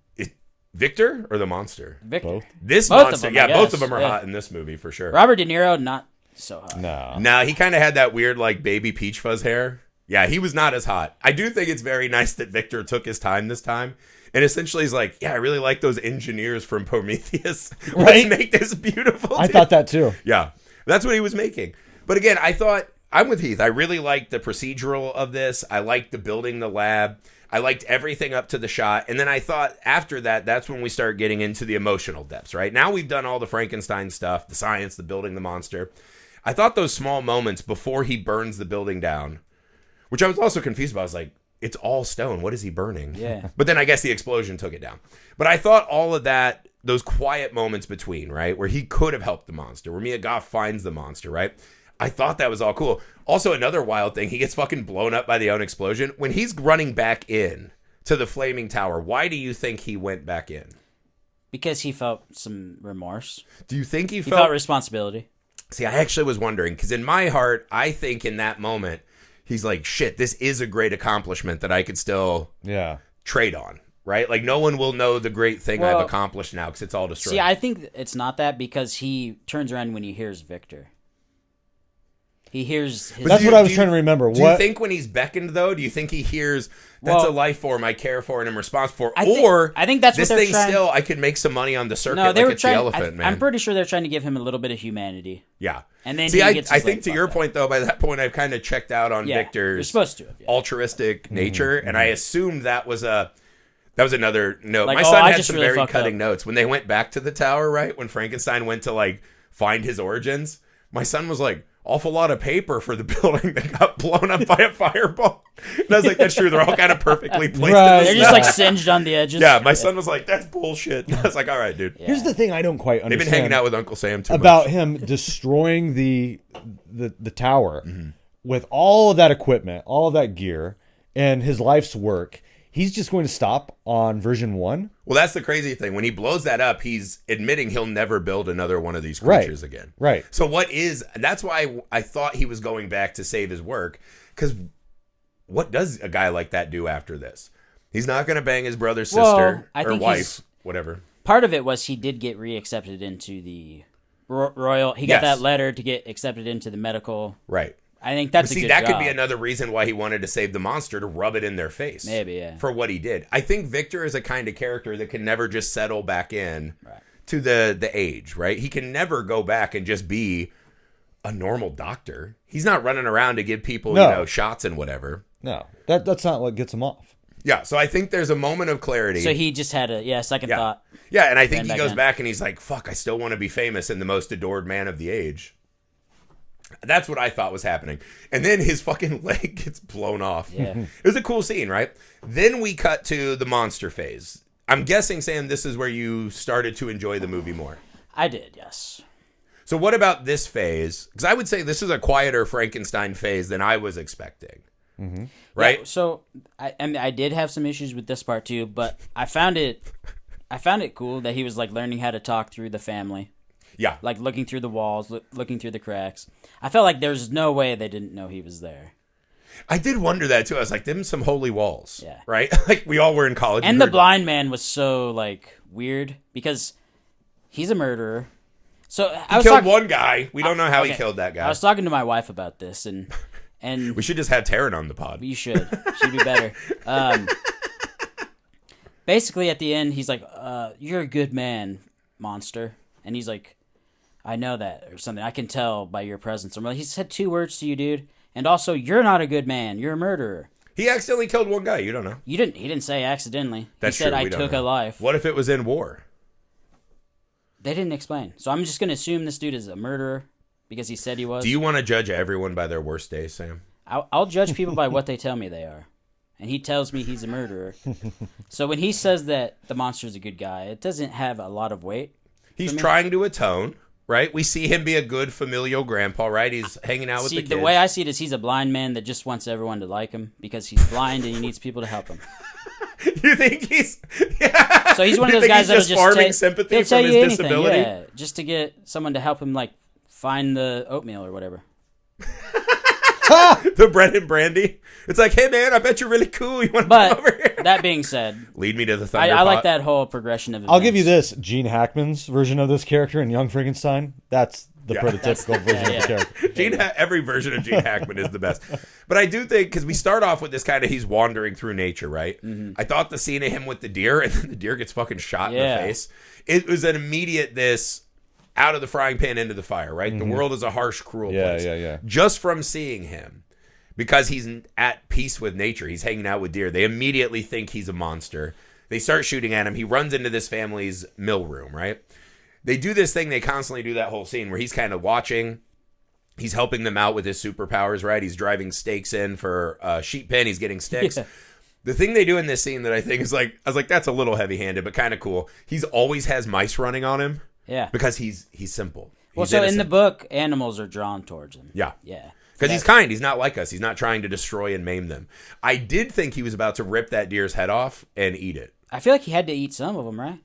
Victor or the monster? Victor. Both. This Both of monster. them, I Yeah, both guess. of them are Yeah. hot in this movie for sure. Robert De Niro, not so hot. No. Nah, he kind of had that weird, like, baby peach fuzz hair. Yeah, he was not as hot. I do think it's very nice that Victor took his time this time. And essentially he's like, yeah, I really like those engineers from Prometheus. Right? Let's make this beautiful. I dude. thought that too. Yeah, that's what he was making. But again, I'm with Heath. I really liked the procedural of this. I liked the building the lab. I liked everything up to the shot. And then I thought after that, that's when we start getting into the emotional depths, right? Now we've done all the Frankenstein stuff, the science, the building the monster. I thought those small moments before he burns the building down, which I was also confused about. I was like, it's all stone. What is he burning? Yeah. But then I guess the explosion took it down. But I thought all of that, those quiet moments between, right, where he could have helped the monster, where Mia Goth finds the monster, right? I thought that was all cool. Also, another wild thing, he gets fucking blown up by the own explosion. When he's running back in to the flaming tower, why do you think he went back in? Because he felt some remorse. Do you think he He felt... felt responsibility. See, I actually was wondering, because in my heart, I think in that moment, he's like, shit, this is a great accomplishment that I could still Yeah. trade on, right? Like, no one will know the great thing Well, I've accomplished now because it's all destroyed. See, I think it's not that because he turns around when he hears Victor. He hears his... That's do what you- I was do you- trying to remember. Do What? you think when he's beckoned, though, do you think he hears, that's Well, a life form I care for and am responsible for? I think- Or, I think that's what this they're thing trying- still, I could make some money on the circuit no, they like were it's trying. the elephant, man. I'm pretty sure they're trying to give him a little bit of humanity. Yeah. And then See, he I gets I his, think like, to fuck your that. point, though, by that point, I've kind of checked out on Yeah, Victor's you're supposed to have, yeah. altruistic nature, and I assumed that was another note. Like, My oh, son I had just some really very fucked cutting up. notes. When they went back to the tower, right, when Frankenstein went to, like, find his origins, my son was like, awful lot of paper for the building that got blown up by a fireball. And I was like, that's true. They're all kind of perfectly placed Right. in the They're just snow. like singed on the edges. Yeah, my son was like, that's bullshit. I was like, all right, dude. Here's the thing I don't quite They've understand. been hanging out with Uncle Sam too about much. him destroying the tower with all of that equipment, all of that gear, and his life's work. he's just going to stop on version 1. Well, that's the crazy thing. When he blows that up, he's admitting he'll never build another one of these creatures again. Right. So that's why I thought he was going back to save his work, because what does a guy like that do after this? He's not going to bang his brother's sister or wife, whatever. Part of it was he did get reaccepted into the royal. He got that letter to get accepted into the medical. Right. I think that's a good that job. could be another reason why he wanted to save the monster, to rub it in their face. Maybe, yeah. For what he did. I think Victor is a kind of character that can never just settle back in to the age, right? He can never go back and just be a normal doctor. He's not running around to give people, shots and whatever. No, that's not what gets him off. Yeah, so I think there's a moment of clarity. So he just had a second thought. Yeah, and I think he goes back and he's like, fuck, I still want to be famous and the most adored man of the age. That's what I thought was happening. And then his fucking leg gets blown off. Yeah. It was a cool scene, right? Then we cut to the monster phase. I'm guessing, Sam, this is where you started to enjoy the movie more. I did, yes. So what about this phase? Because I would say this is a quieter Frankenstein phase than I was expecting. Mm-hmm. Right? Yeah, so I did have some issues with this part too, but I found it cool that he was like learning how to talk through the family. Yeah. Like looking through the walls, looking through the cracks. I felt like there's no way they didn't know he was there. I did wonder that too. I was like, them some holy walls. Yeah. Right? Like we all were in college. And the blind man was so like weird because he's a murderer. So I was killed one guy. We don't know how he killed that guy. I was talking to my wife about this and we should just have Taryn on the pod. You should. She'd be better. Basically, at the end, he's like, you're a good man, monster. And he's like, I know that, or something. I can tell by your presence. I'm like, he said 2 words to you, dude. And also, you're not a good man. You're a murderer. He accidentally killed one guy. You don't know. He didn't say accidentally. That's he said, true. I took a life. What if it was in war? They didn't explain. So I'm just going to assume this dude is a murderer because he said he was. Do you want to judge everyone by their worst days, Sam? I'll judge people by what they tell me they are. And he tells me he's a murderer. So when he says that the monster's a good guy, it doesn't have a lot of weight. He's trying to atone, right? We see him be a good familial grandpa, right? He's hanging out with the kids. The way I see it is he's a blind man that just wants everyone to like him because he's blind and he needs people to help him. You think he's... Yeah. So he's one of those guys that'll just farming sympathy from his disability? Yeah, just to get someone to help him, like, find the oatmeal or whatever. The bread and brandy. It's like, hey man, I bet you're really cool. You want to come over here? That being said, lead me to the thunder I pot. like that whole progression of events. I'll give you this: Gene Hackman's version of this character in Young Frankenstein. That's the prototypical version of the character. Every version of Gene Hackman is the best. But I do think, because we start off with this kind of, he's wandering through nature, right? Mm-hmm. I thought the scene of him with the deer, and then the deer gets fucking shot in the face. It was an immediate out of the frying pan into the fire, right? Mm-hmm. The world is a harsh, cruel place. Yeah. Just from seeing him, because he's at peace with nature, he's hanging out with deer, they immediately think he's a monster. They start shooting at him. He runs into this family's mill room, right? They do this thing, they constantly do that whole scene where he's kind of watching. He's helping them out with his superpowers, right? He's driving stakes in for a sheep pen. He's getting sticks. Yeah. The thing they do in this scene that I think is like, I was like, that's a little heavy-handed, but kind of cool. He's always has mice running on him. Yeah. Because he's simple. Well, so in the book, animals are drawn towards him. Yeah. Yeah. Because he's kind. He's not like us. He's not trying to destroy and maim them. I did think he was about to rip that deer's head off and eat it. I feel like he had to eat some of them, right?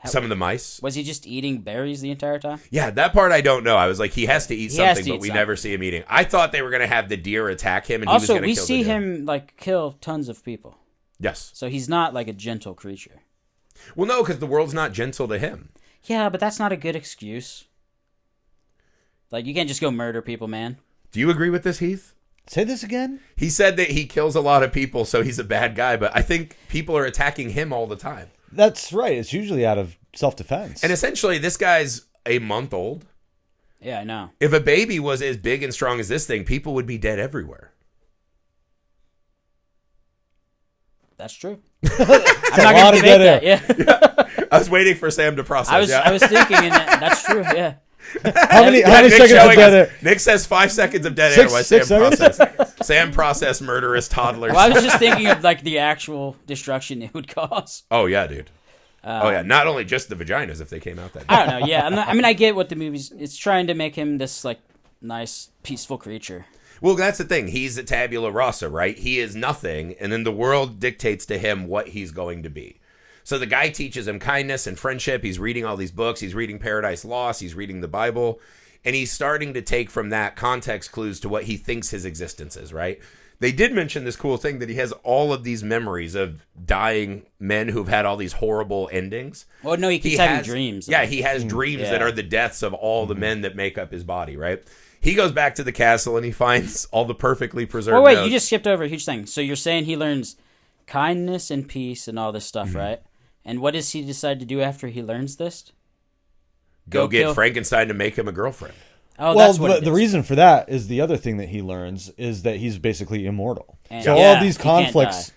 Some of the mice? Was he just eating berries the entire time? Yeah, that part I don't know. I was like, he has to eat something, but we never see him eating. I thought they were going to have the deer attack him, and he was going to kill the deer. Also, we see him like kill tons of people. Yes. So he's not like a gentle creature. Well, no, because the world's not gentle to him. Yeah, but that's not a good excuse. Like, you can't just go murder people, man. Do you agree with this, Heath? Say this again? He said that he kills a lot of people, so he's a bad guy, but I think people are attacking him all the time. That's right. It's usually out of self-defense. And essentially, this guy's a month old. Yeah, I know. If a baby was as big and strong as this thing, people would be dead everywhere. That's true. I'm not going to debate that. Yeah. I was waiting for Sam to process. I was thinking, and that's true. Yeah. How many seconds of dead air? Nick says 5 seconds of dead air. Why Sam process murderous toddlers. Well, I was just thinking of like the actual destruction it would cause. Oh yeah, dude. Oh yeah, not only just the vaginas if they came out that day. I don't know. Yeah, I mean, I get what the movie's. It's trying to make him this like nice, peaceful creature. Well, that's the thing. He's a tabula rasa, right? He is nothing, and then the world dictates to him what he's going to be. So the guy teaches him kindness and friendship. He's reading all these books. He's reading Paradise Lost. He's reading the Bible. And he's starting to take from that context clues to what he thinks his existence is, right? They did mention this cool thing that he has all of these memories of dying men who've had all these horrible endings. Well, no, he keeps having dreams. Yeah, he has dreams that are the deaths of all the men that make up his body, right? He goes back to the castle and he finds all the perfectly preserved Oh, wait, notes. you just skipped over a huge thing. So you're saying he learns kindness and peace and all this stuff, right? And what does he decide to do after he learns this? Go get kill Frankenstein to make him a girlfriend. Oh, Well, that's what it the is. reason for that is the other thing that he learns is that he's basically immortal. And- So Yeah, all these he can't conflicts,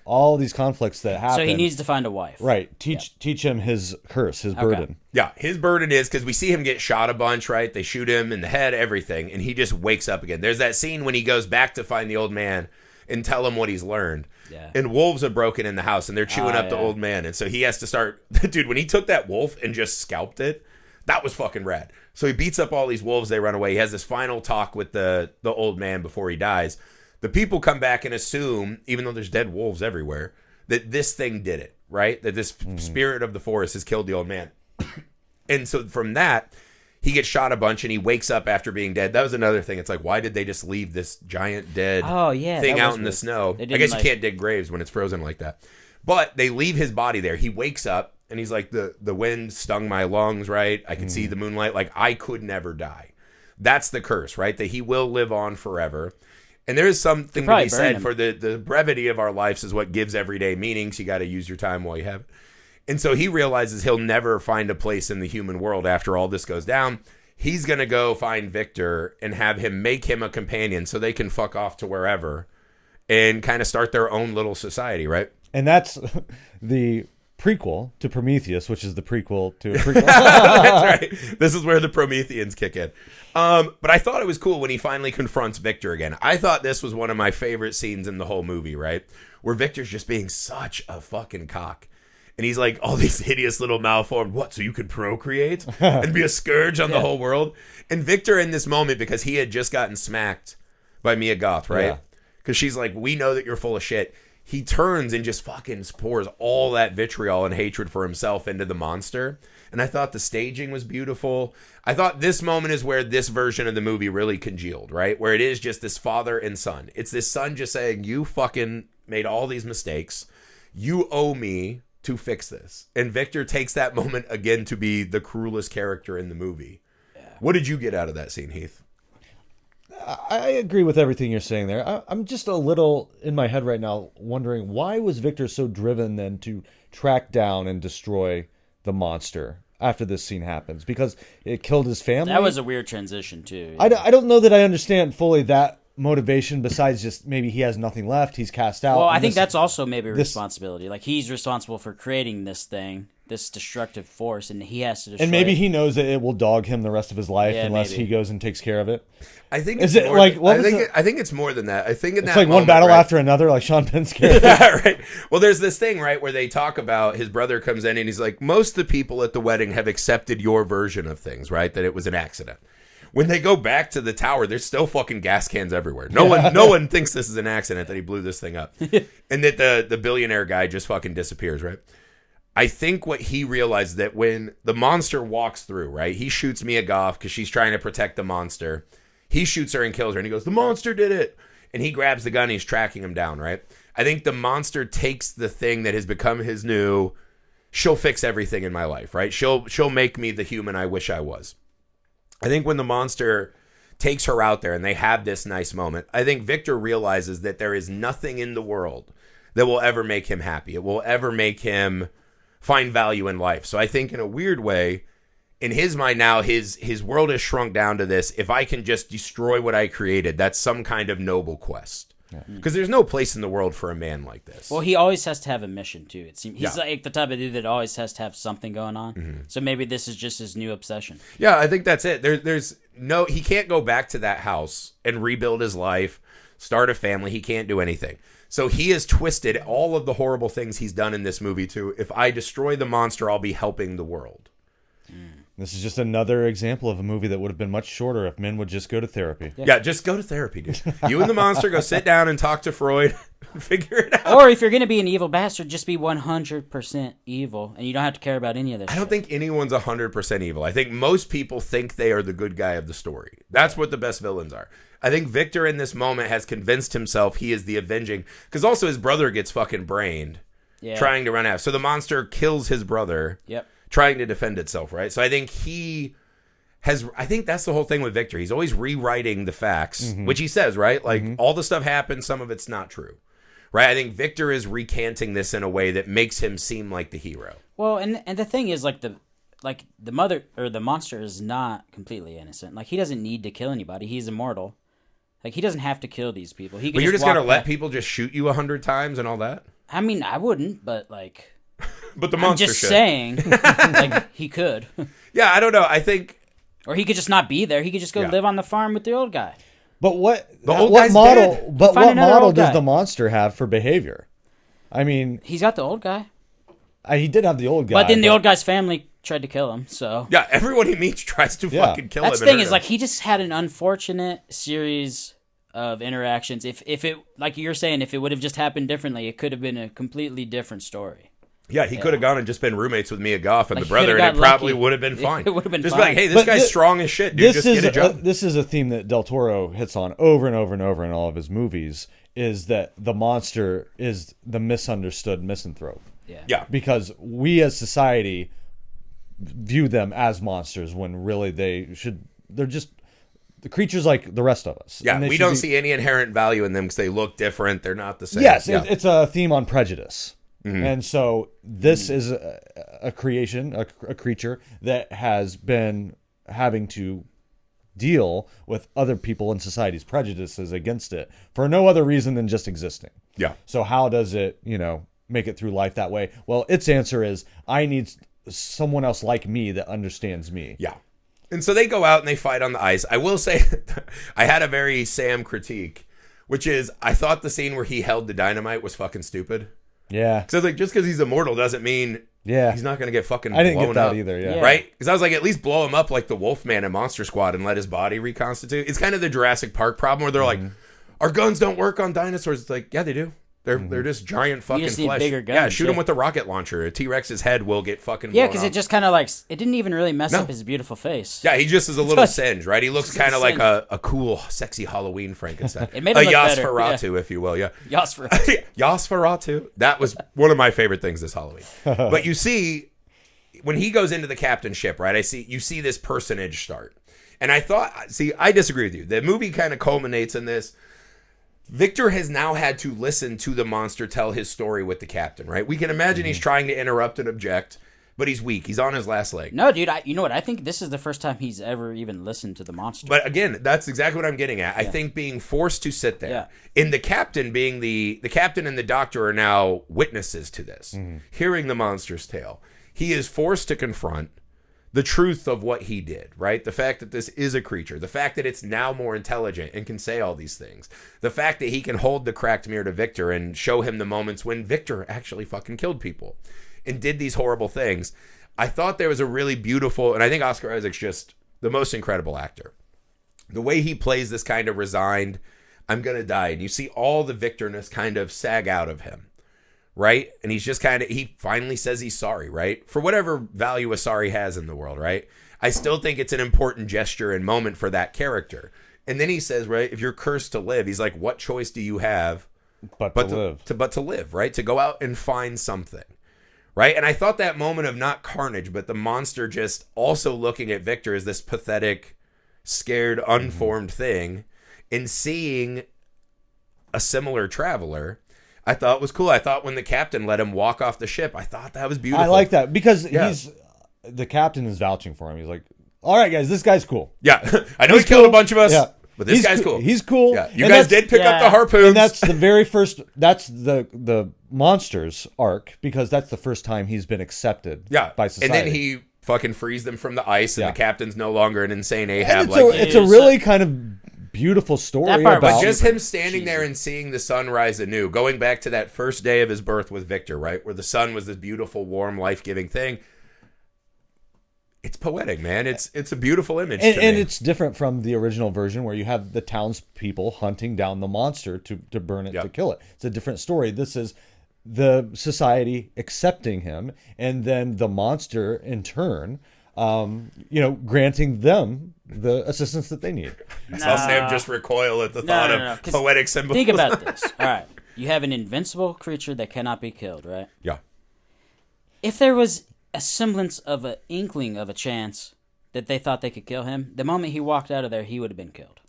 die. that happen. So he needs to find a wife. right. Teach him his curse, his burden. Yeah, his burden is because we see him get shot a bunch, right? They shoot him in the head, everything, and he just wakes up again. There's that scene when he goes back to find the old man and tell him what he's learned. Yeah. And wolves have broken in the house and they're chewing up the yeah. old man. And so he has to start. Dude, when he took that wolf and just scalped it, that was fucking rad. So he beats up all these wolves. They run away. He has this final talk with the old man before he dies. The people come back and assume, even though there's dead wolves everywhere, that this thing did it, right? That this spirit of the forest has killed the old man. And so from that, he gets shot a bunch and he wakes up after being dead. That was another thing. It's like, why did they just leave this giant dead thing that out was in the weird. snow? They I didn't, guess you like- can't dig graves when it's frozen like that. But they leave his body there. He wakes up and he's like, the wind stung my lungs, right? I could see the moonlight. Like, I could never die. That's the curse, right? That he will live on forever. And there is something to probably be burn said him. for the brevity of our lives is what gives everyday meaning. So you got to use your time while you have it. And so he realizes he'll never find a place in the human world after all this goes down. He's going to go find Victor and have him make him a companion so they can fuck off to wherever and kind of start their own little society, right? And that's the prequel to Prometheus, which is the prequel to a prequel. That's right. This is where the Prometheans kick in. But I thought it was cool when he finally confronts Victor again. I thought this was one of my favorite scenes in the whole movie, right? Where Victor's just being such a fucking cock. And he's like, all these hideous little malformed, what, so you could procreate and be a scourge on the whole world? And Victor in this moment, because he had just gotten smacked by Mia Goth, right? Because she's like, we know that you're full of shit. He turns and just fucking pours all that vitriol and hatred for himself into the monster. And I thought the staging was beautiful. I thought this moment is where this version of the movie really congealed, right? Where it is just this father and son. It's this son just saying, you fucking made all these mistakes. You owe me to fix this. And Victor takes that moment again to be the cruelest character in the movie. What did you get out of that scene, Heath? I agree with everything you're saying there. I'm just a little in my head right now wondering, why was Victor so driven then to track down and destroy the monster after this scene happens? Because it killed his family. That was a weird transition, too. I don't know that I understand fully that motivation, besides just maybe he has nothing left, he's cast out. Well, I and think this- that's also maybe a responsibility. Like, he's responsible for creating this thing, this destructive force, and he has to destroy and maybe it. he knows that it will dog him the rest of his life unless maybe. he goes and takes care of it. I think Is it's it more like- than- what I was think the- I think it's more than that. I think in It's that like one moment, battle right? after another, like Sean Penn's character. Yeah, right. Well, there's this thing, right, where they talk about his brother comes in and he's like, most of the people at the wedding have accepted your version of things, right? That it was an accident. When they go back to the tower, there's still fucking gas cans everywhere. No one thinks this is an accident that he blew this thing up. And that the billionaire guy just fucking disappears, right? I think what he realized that when the monster walks through, right? He shoots Mia Goth because she's trying to protect the monster. He shoots her and kills her and he goes, the monster did it. And he grabs the gun and he's tracking him down, right? I think the monster takes the thing that has become his new, she'll fix everything in my life, right? She'll make me the human I wish I was. I think when the monster takes her out there and they have this nice moment, I think Victor realizes that there is nothing in the world that will ever make him happy. It will ever make him find value in life. So I think in a weird way, in his mind now, his world has shrunk down to this. If I can just destroy what I created, that's some kind of noble quest. Because there's no place in the world for a man like this. Well, he always has to have a mission, too. It seems he's Yeah. like the type of dude that always has to have something going on. So maybe this is just his new obsession. Yeah, I think that's it. There's no, he can't go back to that house and rebuild his life, start a family. He can't do anything. So he has twisted all of the horrible things he's done in this movie to, if I destroy the monster, I'll be helping the world. This is just another example of a movie that would have been much shorter if men would just go to therapy. Yeah, just go to therapy, dude. You and the monster go sit down and talk to Freud and figure it out. Or if you're going to be an evil bastard, just be 100% evil, and you don't have to care about any of this. I don't think anyone's 100% evil. I think most people think they are the good guy of the story. That's what the best villains are. I think Victor in this moment has convinced himself he is the avenging, because also his brother gets fucking brained trying to run out. So the monster kills his brother. Yep. Trying to defend itself, right? So I think I think that's the whole thing with Victor. He's always rewriting the facts, which he says, right? Like, all the stuff happens, some of it's not true, right? I think Victor is recanting this in a way that makes him seem like the hero. Well, and the thing is, like, the mother, or the monster is not completely innocent. Like, he doesn't need to kill anybody. He's immortal. Like, he doesn't have to kill these people. He can But you're just walk going to let back. people just shoot you 100 times and all that? I mean, I wouldn't, but, like... But the I'm monster just should. saying, like, he could. Yeah, I don't know. I think... Or he could just not be there. He could just go live on the farm with the old guy. But what old what guy's model? dead. But Find what another model old does guy. the monster have for behavior? I mean, He's got the old guy. he did have the old guy, But then the old guy's family tried to kill him, so... Yeah, everyone he meets tries to fucking kill him. That's the and thing hurt is, him. like, he just had an unfortunate series of interactions. If it, like you're saying, if it would have just happened differently, it could have been a completely different story. Yeah, he could have gone and just been roommates with Mia Goth and Like, the he brother, coulda and it got probably lucky. would have been fine. It would have been just fine. be like, hey, this But guy's thi- strong as shit, dude. Just get a job. This is a theme that Del Toro hits on over and over and over in all of his movies. Is that the monster is the misunderstood misanthrope? Yeah. Because we as society view them as monsters when really they're just the creatures like the rest of us. Yeah, And they we should don't be- see any inherent value in them because they look different. They're not the same. Yes, yeah. it's a theme on prejudice. Mm-hmm. And so this is a creation, a creature that has been having to deal with other people in society's prejudices against it for no other reason than just existing. Yeah. So how does it, make it through life that way? Well, its answer is I need someone else like me that understands me. Yeah. And so they go out and they fight on the ice. I will say, I had a very Sam critique, which is I thought the scene where he held the dynamite was fucking stupid. Yeah. So like, just because he's immortal doesn't mean he's not going to get fucking I didn't blown get that up. either, yeah. Right? Because I was like, at least blow him up like the Wolfman in Monster Squad and let his body reconstitute. It's kind of the Jurassic Park problem where they're like, our guns don't work on dinosaurs. It's like, yeah, they do. They're just giant fucking just need flesh. bigger Yeah, guns, shoot him with a rocket launcher. A T-Rex's head will get fucking blown Yeah, because off. it just kind of like it didn't even really mess No. up his beautiful face. Yeah, he just is a little singe, right? He looks Just kind of like singe. a cool, sexy Halloween Frankenstein. It made a him look better, Nosferatu, if you will, yeah. Yasfer. Nosferatu. That was one of my favorite things this Halloween. But you see, when he goes into the captain's ship, right, you see this personage start. And I disagree with you. The movie kind of culminates in this. Victor has now had to listen to the monster tell his story with the captain, right? We can imagine he's trying to interrupt and object, but he's weak. He's on his last leg. No, dude, you know what? I think this is the first time he's ever even listened to the monster. But again, that's exactly what I'm getting at. I think being forced to sit there, in the captain being the captain and the doctor are now witnesses to this, hearing the monster's tale. He is forced to confront the truth of what he did, right? The fact that this is a creature, the fact that it's now more intelligent and can say all these things, the fact that he can hold the cracked mirror to Victor and show him the moments when Victor actually fucking killed people and did these horrible things. I thought there was a really beautiful, and I think Oscar Isaac's just the most incredible actor. The way he plays this kind of resigned, I'm going to die. And you see all the Victorness kind of sag out of him. Right? And he's just he finally says he's sorry, right? For whatever value a sorry has in the world, right? I still think it's an important gesture and moment for that character. And then he says, right, if you're cursed to live, he's like, what choice do you have but to live, right? To go out and find something, right? And I thought that moment of not carnage, but the monster just also looking at Victor as this pathetic, scared, unformed thing and seeing a similar traveler, I thought was cool. I thought when the captain let him walk off the ship, I thought that was beautiful. I like that because the captain is vouching for him. He's like, all right, guys, this guy's cool. Yeah. I know he killed a bunch of us, but this guy's cool. He's cool. Yeah. You guys did pick up the harpoons. And that's the very first, that's the monsters arc because that's the first time he's been accepted by society. And then he fucking frees them from the ice and the captain's no longer an insane And Ahab. it's a really kind of beautiful story part about was just him standing there and seeing the sun rise anew, going back to that first day of his birth with Victor, right? Where the sun was this beautiful, warm, life-giving thing. It's poetic, man. It's a beautiful image And, to and me. it's different from the original version where you have the townspeople hunting down the monster to burn it, Yep. to kill it. It's a different story. This is the society accepting him, and then the monster in turn, granting them the assistance that they need. I saw Sam just recoil at the thought no, of 'cause poetic symbols. Think about this. All right. You have an invincible creature that cannot be killed, right? Yeah. If there was a semblance of an inkling of a chance that they thought they could kill him, the moment he walked out of there, he would have been killed.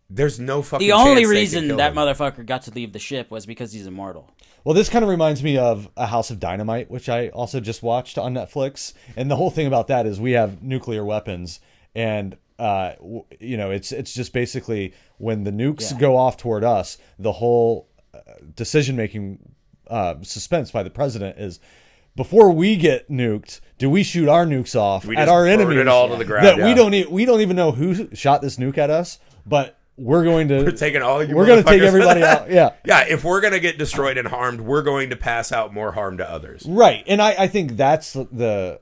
There's no fucking The chance only they could reason kill that him. motherfucker got to leave the ship was because he's immortal. Well, this kind of reminds me of A House of Dynamite, which I also just watched on Netflix. And the whole thing about that is we have nuclear weapons, and it's just basically when the nukes go off toward us, the whole decision-making suspense by the president is, before we get nuked, do we shoot our nukes off We at just our burn enemies it all to the ground, that yeah. we don't even know who shot this nuke at us, but we're going to We're taking all you we're going to take motherfuckers everybody for that. out. Yeah. Yeah, if we're going to get destroyed and harmed, we're going to pass out more harm to others. Right. And I think that's the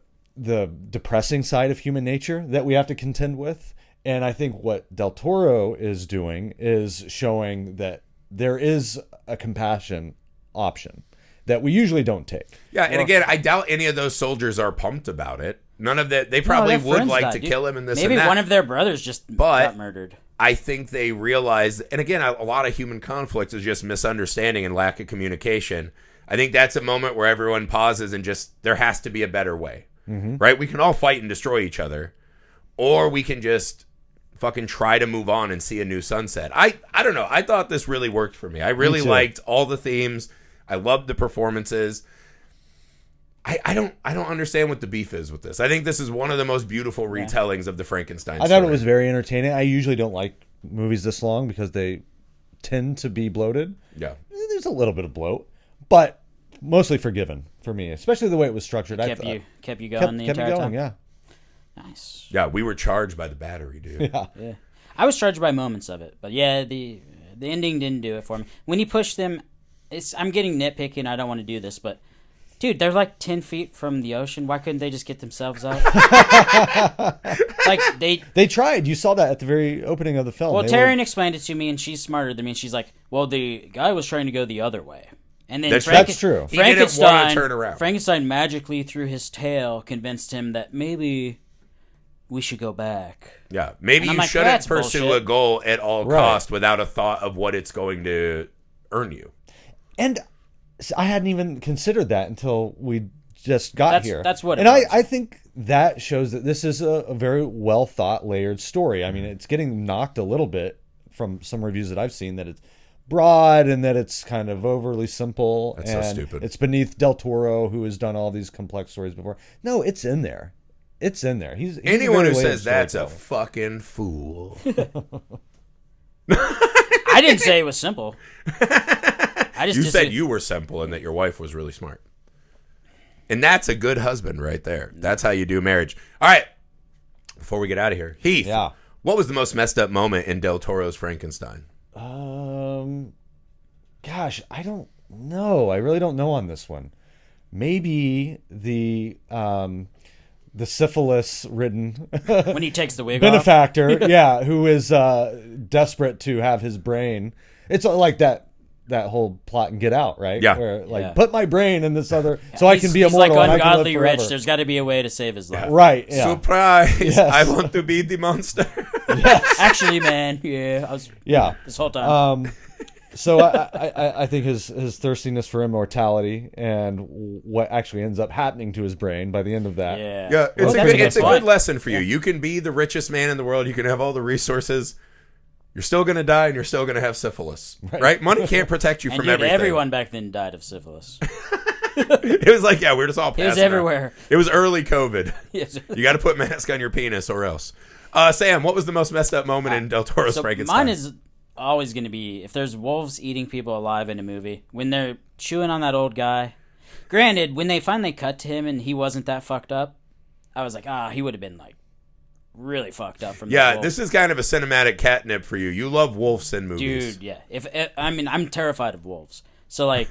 depressing side of human nature that we have to contend with. And I think what Del Toro is doing is showing that there is a compassion option that we usually don't take. Yeah, and again, I doubt any of those soldiers are pumped about it. None of that. They probably their would friends like died, to dude. kill him and this Maybe and that. one of their brothers just got murdered. I think they realize, and again, a lot of human conflict is just misunderstanding and lack of communication. I think that's a moment where everyone pauses and just, there has to be a better way, right? We can all fight and destroy each other, or we can just fucking try to move on and see a new sunset. I don't know. I thought this really worked for me. I really liked all the themes. I loved the performances. I don't understand what the beef is with this. I think this is one of the most beautiful retellings of the Frankenstein story. I thought it was very entertaining. I usually don't like movies this long because they tend to be bloated. Yeah. There's a little bit of bloat, but mostly forgiven for me, especially the way it was structured. Kept you going the entire time. Yeah. Nice. Yeah, we were charged by the battery, dude. Yeah. I was charged by moments of it, but yeah, the ending didn't do it for me. When he pushed them, I'm getting nitpicky, and I don't want to do this, but dude, they're like 10 feet from the ocean. Why couldn't they just get themselves out? Like They tried. You saw that at the very opening of the film. Well, They Taryn explained it to me, and she's smarter than me. And she's like, "Well, the guy was trying to go the other way." And then That's true. He didn't want to turn around. Frankenstein magically through his tail convinced him that maybe we should go back. Yeah, maybe And I'm you like, shouldn't that's pursue bullshit. a goal at all cost without a thought of what it's going to earn you. And I hadn't even considered that until we just got here. That's what it and was. I think that shows that this is a very well thought, layered story. I mean, it's getting knocked a little bit from some reviews that I've seen that it's broad and that it's kind of overly simple. That's so and stupid. It's beneath Del Toro, who has done all these complex stories before. No, it's in there. It's in there. He's Anyone a who very layered says that's a storyteller. fucking fool. I didn't say it was simple. I just You said disagree. you were simple and that your wife was really smart. And that's a good husband right there. That's how you do marriage. All right. Before we get out of here, Heath, Yeah. what was the most messed up moment in Del Toro's Frankenstein? Gosh, I don't know. I really don't know on this one. Maybe the syphilis-ridden when he takes the wig off. benefactor, yeah, who is desperate to have his brain. It's like that whole plot in Get Out, right? Yeah. Where like Yeah. put my brain in this other, so I can be He's immortal like and I can live ungodly forever. rich. There's got to be a way to save his life. Right. Yeah. Surprise! Yes. I want to be the monster. Actually, man, yeah, I was Yeah. this whole time. So I think his thirstiness for immortality and what actually ends up happening to his brain by the end of that. yeah, Yeah, Well, it's a that's good lesson for you. You can be the richest man in the world. You can have all the resources. You're still going to die, and you're still going to have syphilis, right? Money can't protect you And from dude, everything. everyone back then died of syphilis. It was like, yeah, we're just all passing It was out. everywhere. It was early COVID. Yes. You got to put mask on your penis or else. Sam, what was the most messed up moment in Del Toro's So Frankenstein? mine is always going to be if there's wolves eating people alive in a movie when they're chewing on that old guy. Granted, when they finally cut to him and he wasn't that fucked up, I was like, he would have been like really fucked up from the Yeah, wolf. this is kind of a cinematic catnip for you. You love wolves in movies. Dude, yeah. I'm terrified of wolves. So like,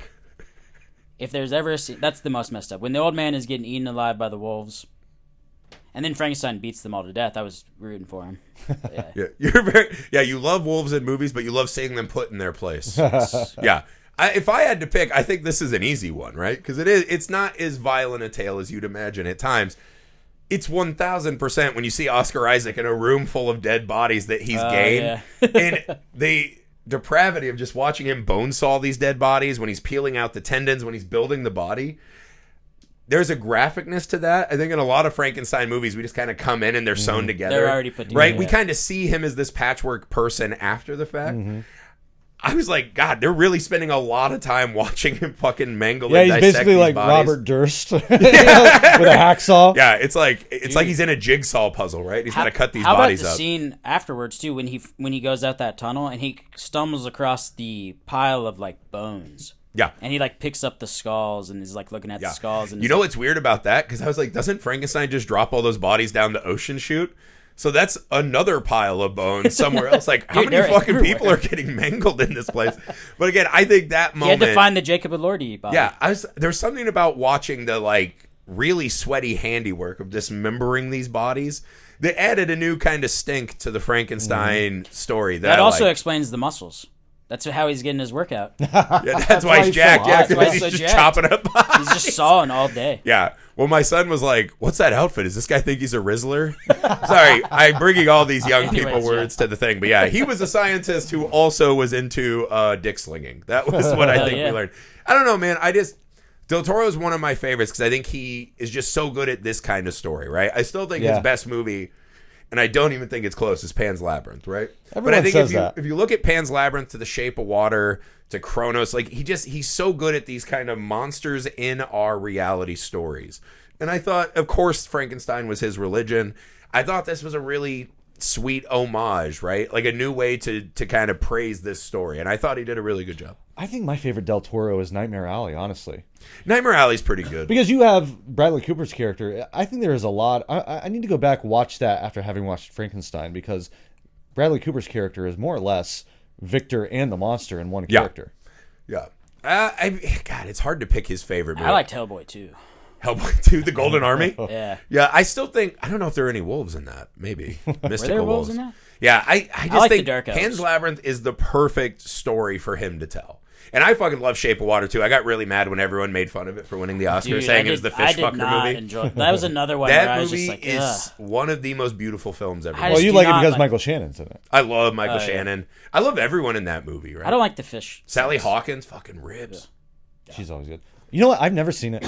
if there's ever a scene, that's the most messed up when the old man is getting eaten alive by the wolves, And then Frankenstein beats them all to death. I was rooting for him. But Yeah, you love wolves in movies, but you love seeing them put in their place. Yeah. If I had to pick, I think this is an easy one, right? Because it's not as violent a tale as you'd imagine at times. It's 1,000% when you see Oscar Isaac in a room full of dead bodies that he's gained. And the depravity of just watching him bone saw these dead bodies when he's peeling out the tendons, when he's building the body. There's a graphicness to that. I think in a lot of Frankenstein movies, we just kind of come in and they're sewn together. They're already put together. Right? We kind of see him as this patchwork person after the fact. I was like, God, they're really spending a lot of time watching him fucking mangle and dissect he's basically these like bodies. Robert Durst with a hacksaw. Yeah, it's like he's in a jigsaw puzzle, right? He's got to cut these bodies up. How about the scene afterwards too, when he goes out that tunnel and he stumbles across the pile of like bones. Yeah. And he like picks up the skulls and is like looking at the skulls. And you know what's weird about that? Because I was like, doesn't Frankenstein just drop all those bodies down the ocean chute? So that's another pile of bones somewhere else. Like, how many fucking people are getting mangled in this place? But again, I think that moment... He had to find the Jacob Elordi body. Yeah, there's something about watching the, like, really sweaty handiwork of dismembering these bodies that added a new kind of stink to the Frankenstein story. That also explains the muscles. That's how he's getting his workout. Yeah, that's why he's jacked. Yeah, because he's just chopping up bodies. He's just sawing all day. Yeah. Well, my son was like, what's that outfit? Does this guy think he's a Rizzler? Sorry, I'm bringing all these young people words to the thing. But yeah, he was a scientist who also was into dick slinging. That was what I think we learned. I don't know, man. Del Toro is one of my favorites because I think he is just so good at this kind of story, right? I still think his best movie, and I don't even think it's close, is Pan's Labyrinth, right? Everyone but I think says that. if you look at Pan's Labyrinth to The Shape of Water to Kronos, like he's so good at these kind of monsters in our reality stories. And I thought, of course, Frankenstein was his religion. I thought this was a really sweet homage, right? Like a new way to kind of praise this story. And I thought he did a really good job. I think my favorite Del Toro is Nightmare Alley, honestly. Nightmare Alley's pretty good. Because you have Bradley Cooper's character. I think there is a lot. I need to go back watch that after having watched Frankenstein, because Bradley Cooper's character is more or less Victor and the monster in one character. Yeah. God, it's hard to pick his favorite movie. I liked Hellboy too. Hellboy 2, The Golden Army? Yeah. Yeah, I still think, I don't know if there are any wolves in that. Maybe. Mystical Were there wolves in that? Yeah, I just like think the Dark Elves. Pan's Labyrinth is the perfect story for him to tell. And I fucking love Shape of Water, too. I got really mad when everyone made fun of it for winning the Oscar, saying it was the fish fucker movie. That was another one where I was just like, is one of the most beautiful films ever made. Well, you like it because Michael Shannon's in it. I love Michael Shannon. I love everyone in that movie, right? I don't like the fish. Sally Hawkins, fucking ribs. Yeah. She's always good. You know what? I've never seen it.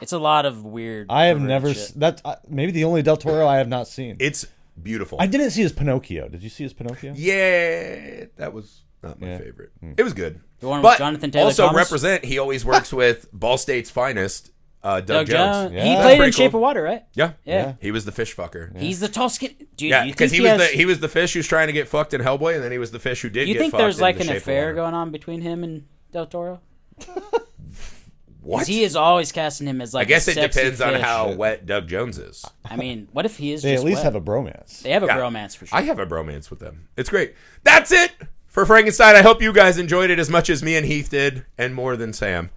It's a lot of weird. I have never. That's maybe the only Del Toro I have not seen. It's beautiful. I didn't see his Pinocchio. Did you see his Pinocchio? Yeah, that was not my favorite. It was good. The one but with Jonathan Taylor also Thomas? represent. He always works with Ball State's finest, Doug Jones. Yeah. He That's played in pretty Shape cool. of Water, right? Yeah, he was the fish fucker. Yeah. He's the tall skin. Dude, Yeah, because he was has, he was the fish who's trying to get fucked in Hellboy, and then he was the fish who did. You get think fucked there's in like The an Shape of affair Water. going on between him and Del Toro? What? He is always casting him as like. I guess a it sexy depends on fish. how wet Doug Jones is. I mean, what if he is? They just at least wet? have a bromance. They have a Yeah. bromance for sure. I have a bromance with them. It's great. That's it for Frankenstein. I hope you guys enjoyed it as much as me and Heath did, and more than Sam.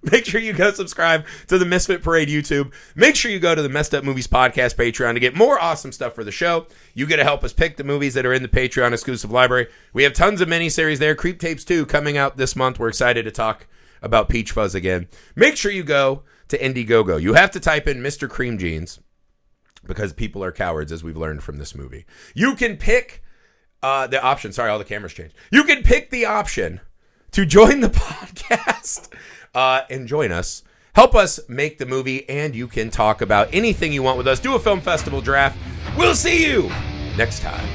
Make sure you go subscribe to the Misfit Parade YouTube. Make sure you go to the Messed Up Movies Podcast Patreon to get more awesome stuff for the show. You get to help us pick the movies that are in the Patreon exclusive library. We have tons of miniseries there. Creep Tapes 2 coming out this month. We're excited to talk about Peach Fuzz again. Make sure you go to Indiegogo. You have to type in Mr. Cream Jeans because people are cowards, as we've learned from this movie. You can pick the option. Sorry, all the cameras changed. You can pick the option to join the podcast and join us. Help us make the movie, and you can talk about anything you want with us. Do a film festival draft. We'll see you next time.